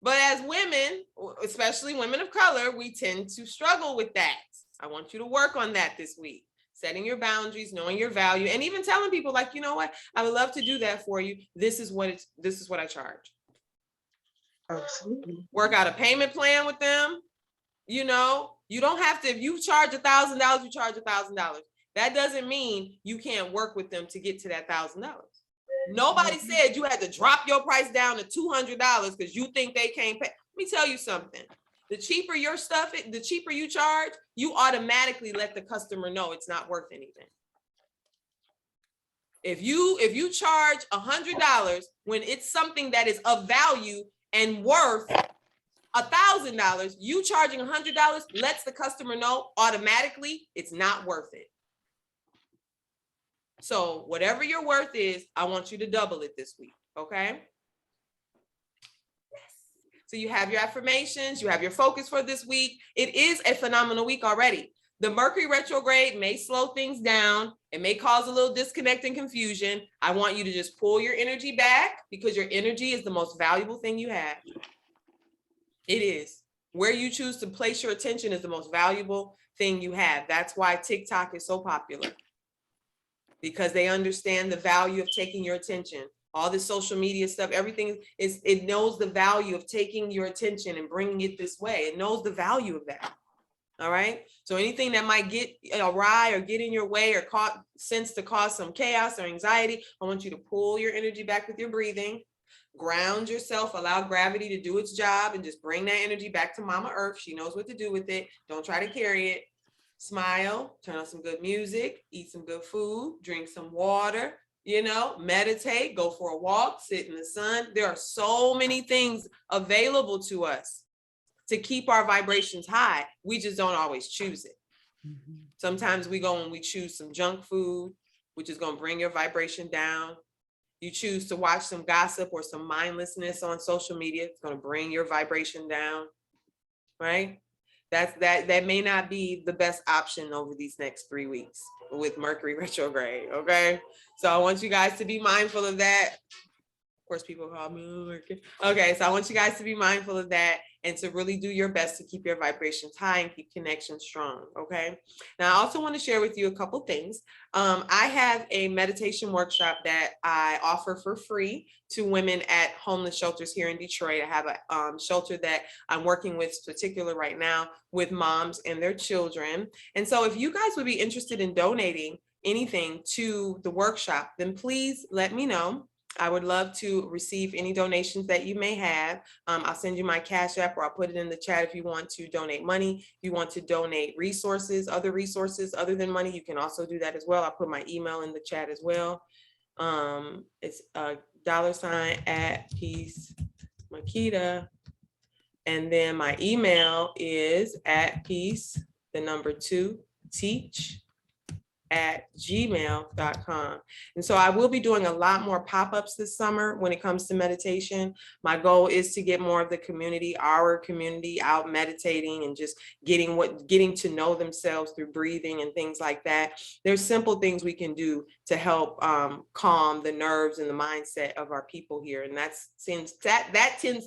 But as women, especially women of color, we tend to struggle with that. I want you to work on that this week. Setting your boundaries, knowing your value, and even telling people like, you know what? I would love to do that for you. This is what I charge. Absolutely. Work out a payment plan with them. You know, you don't have to, if you charge $1,000, you charge $1,000. That doesn't mean you can't work with them to get to that $1,000. Nobody said you had to drop your price down to $200 because you think they can't pay. Let me tell you something. The cheaper your stuff, the cheaper you charge, you automatically let the customer know it's not worth anything. If you charge $100 when it's something that is of value and worth $1,000, you charging $100 lets the customer know automatically it's not worth it. So whatever your worth is, I want you to double it this week, okay? Yes. So you have your affirmations, you have your focus for this week. It is a phenomenal week already. The Mercury retrograde may slow things down. It may cause a little disconnect and confusion. I want you to just pull your energy back because your energy is the most valuable thing you have. It is. Where you choose to place your attention is the most valuable thing you have. That's why TikTok is so popular. Because they understand the value of taking your attention. All this social media stuff, everything is, it knows the value of taking your attention and bringing it this way. It knows the value of that. All right. So anything that might get awry or get in your way or sense to cause some chaos or anxiety, I want you to pull your energy back with your breathing, ground yourself, allow gravity to do its job and just bring that energy back to Mama Earth. She knows what to do with it. Don't try to carry it. Smile, turn on some good music, eat some good food, drink some water, you know, meditate, go for a walk, sit in the sun. There are so many things available to us to keep our vibrations high. We just don't always choose it. Mm-hmm. Sometimes we go and we choose some junk food, which is going to bring your vibration down. You choose to watch some gossip or some mindlessness on social media. It's going to bring your vibration down, right? That may not be the best option over these next 3 weeks with Mercury retrograde, okay? So I want you guys to be mindful of that. Of course, people call me Mercury. Okay, so I want you guys to be mindful of that and to really do your best to keep your vibrations high and keep connections strong, okay? Now, I also want to share with you a couple things. I have a meditation workshop that I offer for free to women at homeless shelters here in Detroit. I have a shelter that I'm working with particular right now with moms and their children. And so if you guys would be interested in donating anything to the workshop, then please let me know. I would love to receive any donations that you may have. I'll send you my Cash App or I'll put it in the chat if you want to donate money. If you want to donate resources, other resources other than money, you can also do that as well. I'll put my email in the chat as well. It's $@Peace Makita. And then my email is @peace2teach@gmail.com. And so I will be doing a lot more pop-ups this summer when it comes to meditation. My goal is to get more of the community, our community, out meditating and just getting to know themselves through breathing and things like that. There's simple things we can do to help calm the nerves and the mindset of our people here. And that tends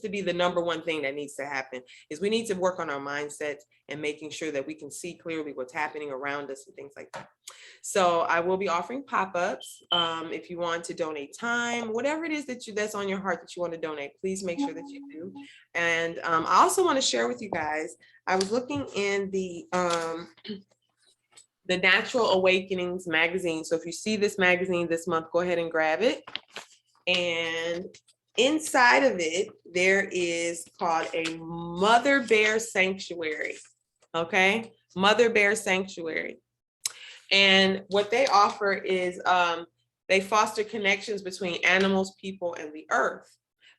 to be the number one thing that needs to happen, is we need to work on our mindsets and making sure that we can see clearly what's happening around us and things like that. So I will be offering pop-ups. If you want to donate time, whatever it is that's on your heart that you want to donate, please make sure that you do. And I also want to share with you guys, I was looking in the Natural Awakenings magazine. So if you see this magazine this month, go ahead and grab it. And inside of it, there is called a Mother Bear Sanctuary. Okay, Mother Bear Sanctuary. And what they offer is They foster connections between animals, people, and the earth.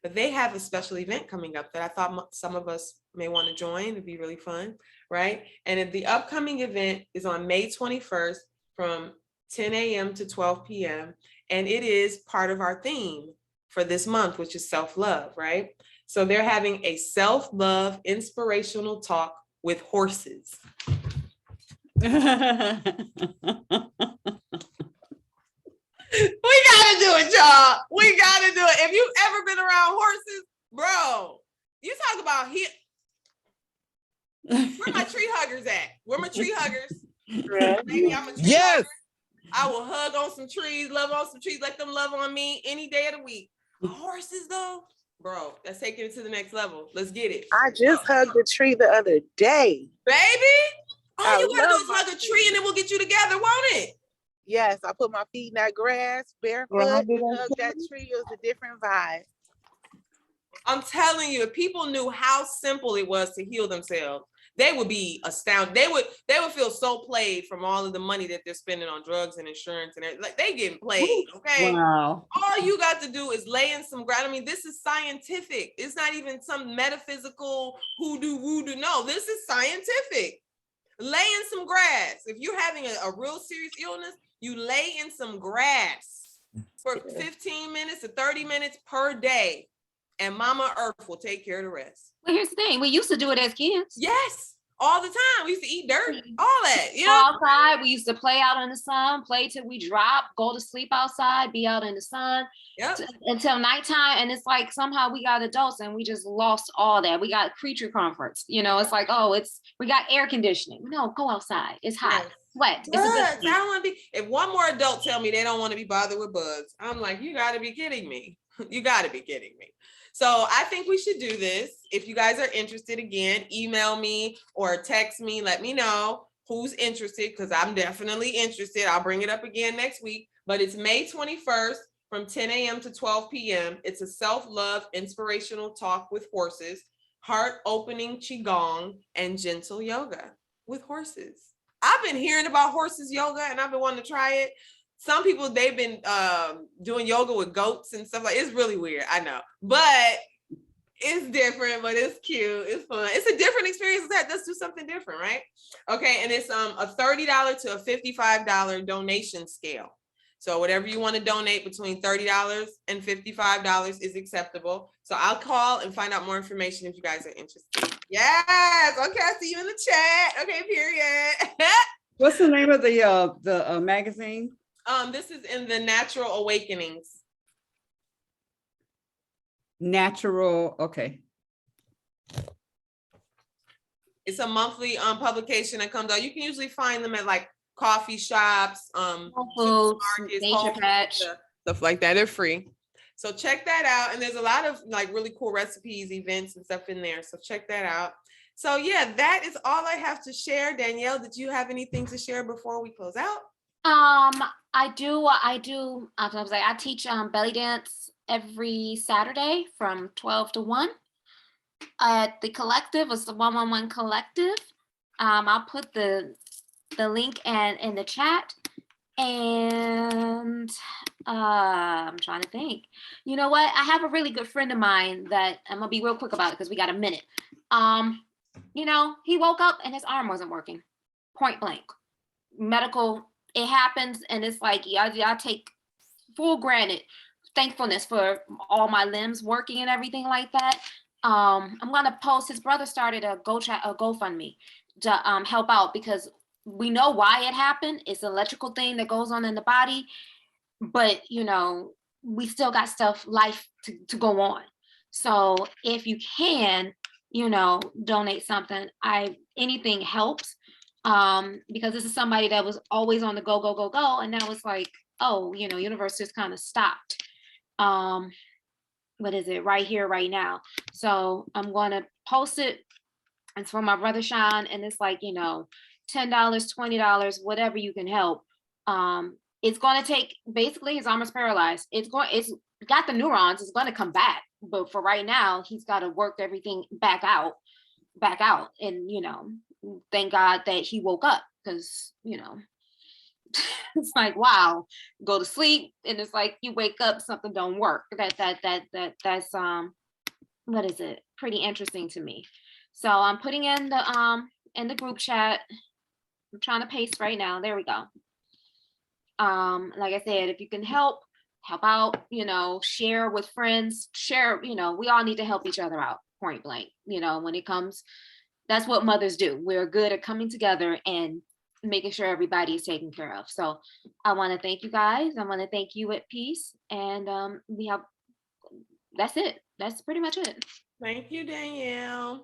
But they have a special event coming up that I thought some of us may want to join. It'd be really fun, right? And the upcoming event is on May 21st from 10 a.m. to 12 p.m. And it is part of our theme for this month, which is self-love, right? So they're having a self-love inspirational talk with horses. We gotta do it, y'all. We gotta do it. If you've ever been around horses, bro, you talk about here. Where my tree huggers at? Where my tree huggers? Baby, I'm a tree hugger. I will hug on some trees, love on some trees, let them love on me any day of the week. Horses, though, bro, that's taking it to the next level. Let's get it. I just hugged the tree the other day. Baby, all you gotta do is hug a tree and it will get you together, won't it? Yes, I put my feet in that grass, barefoot, and hug that tree. It was a different vibe. I'm telling you, if people knew how simple it was to heal themselves, they would be astounded. They would feel so played from all of the money that they're spending on drugs and insurance and everything. Like, they getting played, okay? Wow. All you got to do is lay in some ground. I mean, this is scientific. It's not even some metaphysical hoodoo voodoo. No, this is scientific. Lay in some grass. If you're having a real serious illness, you lay in some grass for 15 minutes to 30 minutes per day, and Mama Earth will take care of the rest. Well, here's the thing. We used to do it as kids. Yes, all the time. We used to eat dirt, all that. You know? Outside, we used to play out in the sun, play till we drop, go to sleep outside, be out in the sun until nighttime. And it's like somehow we got adults and we just lost all that. We got creature comforts. You know, it's like, we got air conditioning. No, go outside. It's hot. Yes. Sweat. It's I don't want to be. If one more adult tell me they don't want to be bothered with bugs, I'm like, you got to be kidding me. You got to be kidding me. So I think we should do this. If you guys are interested, again, email me or text me. Let me know who's interested, because I'm definitely interested. I'll bring it up again next week. But it's May 21st from 10 a.m. to 12 p.m. It's a self-love inspirational talk with horses, heart-opening qigong, and gentle yoga with horses. I've been hearing about horses yoga and I've been wanting to try it. Some people, they've been doing yoga with goats and stuff like that. It's really weird, I know, but it's different, but it's cute. It's fun. It's a different experience. Let's do something different, right? Okay, and it's a $30 to a $55 donation scale. So whatever you want to donate between $30 and $55 is acceptable. So I'll call and find out more information if you guys are interested. Yes. Okay, I see you in the chat. Okay, period. What's the name of the magazine? This is in the Natural Awakenings. Natural, okay. It's a monthly publication that comes out. You can usually find them at like coffee shops, Whole Foods, Nature Patch, stuff like that. They're free. So check that out. And there's a lot of like really cool recipes, events, and stuff in there. So check that out. So yeah, that is all I have to share. Danyelle, did you have anything to share before we close out? I do. I teach belly dance every Saturday from 12 to 1 at the collective. It's the 111 collective. I'll put the link in the chat. And I'm trying to think. You know what? I have a really good friend of mine that I'm gonna be real quick about it because we got a minute. You know, he woke up and his arm wasn't working. Point blank. Medical. It happens, and it's like, I take full granted thankfulness for all my limbs working and everything like that. I'm gonna post. His brother started a GoFundMe to help out because we know why it happened. It's an electrical thing that goes on in the body, but you know, we still got life to go on. So if you can, you know, donate something. Anything helps. Because this is somebody that was always on the go, and now it's like, oh, you know, universe just kind of stopped. What is it? Right here, right now. So I'm gonna post it. It's for my brother Sean, and it's like, you know, $10, $20, whatever you can help. It's gonna take, basically his arm is paralyzed. It's got the neurons, it's gonna come back. But for right now, he's gotta work everything back out. And, you know, thank God that he woke up, because, you know, It's like, wow, go to sleep and it's like you wake up, something don't work. That's what is it? Pretty interesting to me. So I'm putting in the group chat. I'm trying to paste right now. There we go. Like I said, if you can help out, share with friends, share, we all need to help each other out, point blank. When it comes, that's what mothers do. We're good at coming together and making sure everybody is taken care of. So I want to thank you guys. I want to thank you at Peace. And that's it. That's pretty much it. Thank you, Danyelle.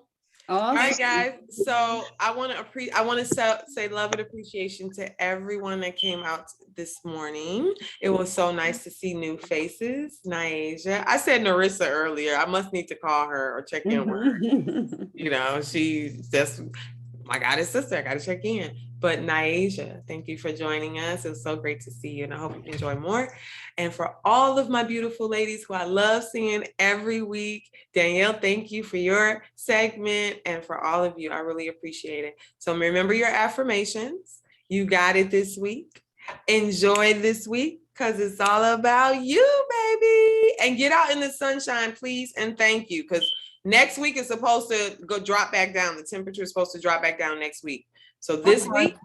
Awesome. All right, guys. So I want to say love and appreciation to everyone that came out this morning. It was so nice to see new faces. Nyasia, I said Narissa earlier. I must need to call her or check in with her. She's just my goddess sister. I got to check in. But Nyasia, thank you for joining us. It was so great to see you, and I hope you enjoy more. And for all of my beautiful ladies who I love seeing every week, Danyelle, thank you for your segment. And for all of you, I really appreciate it. So remember your affirmations. You got it this week. Enjoy this week because it's all about you, baby. And get out in the sunshine, please. And thank you, because next week is supposed to drop back down. The temperature is supposed to drop back down next week. So this week,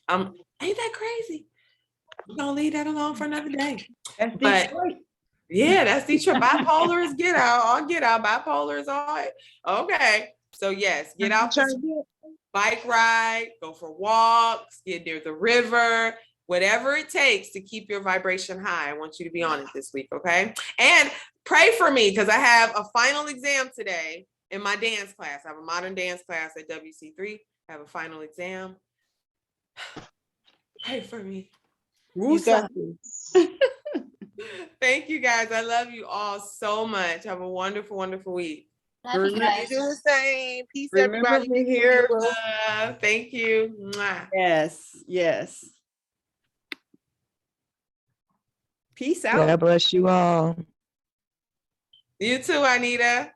ain't that crazy? We're gonna leave that alone for another day. That's But Detroit. yeah, that's Detroit. Bipolar is get out. All get out. Bipolar is all right. Okay. So yes, get out this bike ride, go for walks, get near the river, whatever it takes to keep your vibration high. I want you to be on it this week, okay? And pray for me because I have a final exam today in my dance class. I have a modern dance class at WC3. I have a final exam. Pray for me. Thank you guys. I love you all so much. Have a wonderful, wonderful week. Love you guys. You do the same. Peace, Remember everybody. me here. Thank you. Mwah. Yes. Peace out. God bless you all. You too, Anita.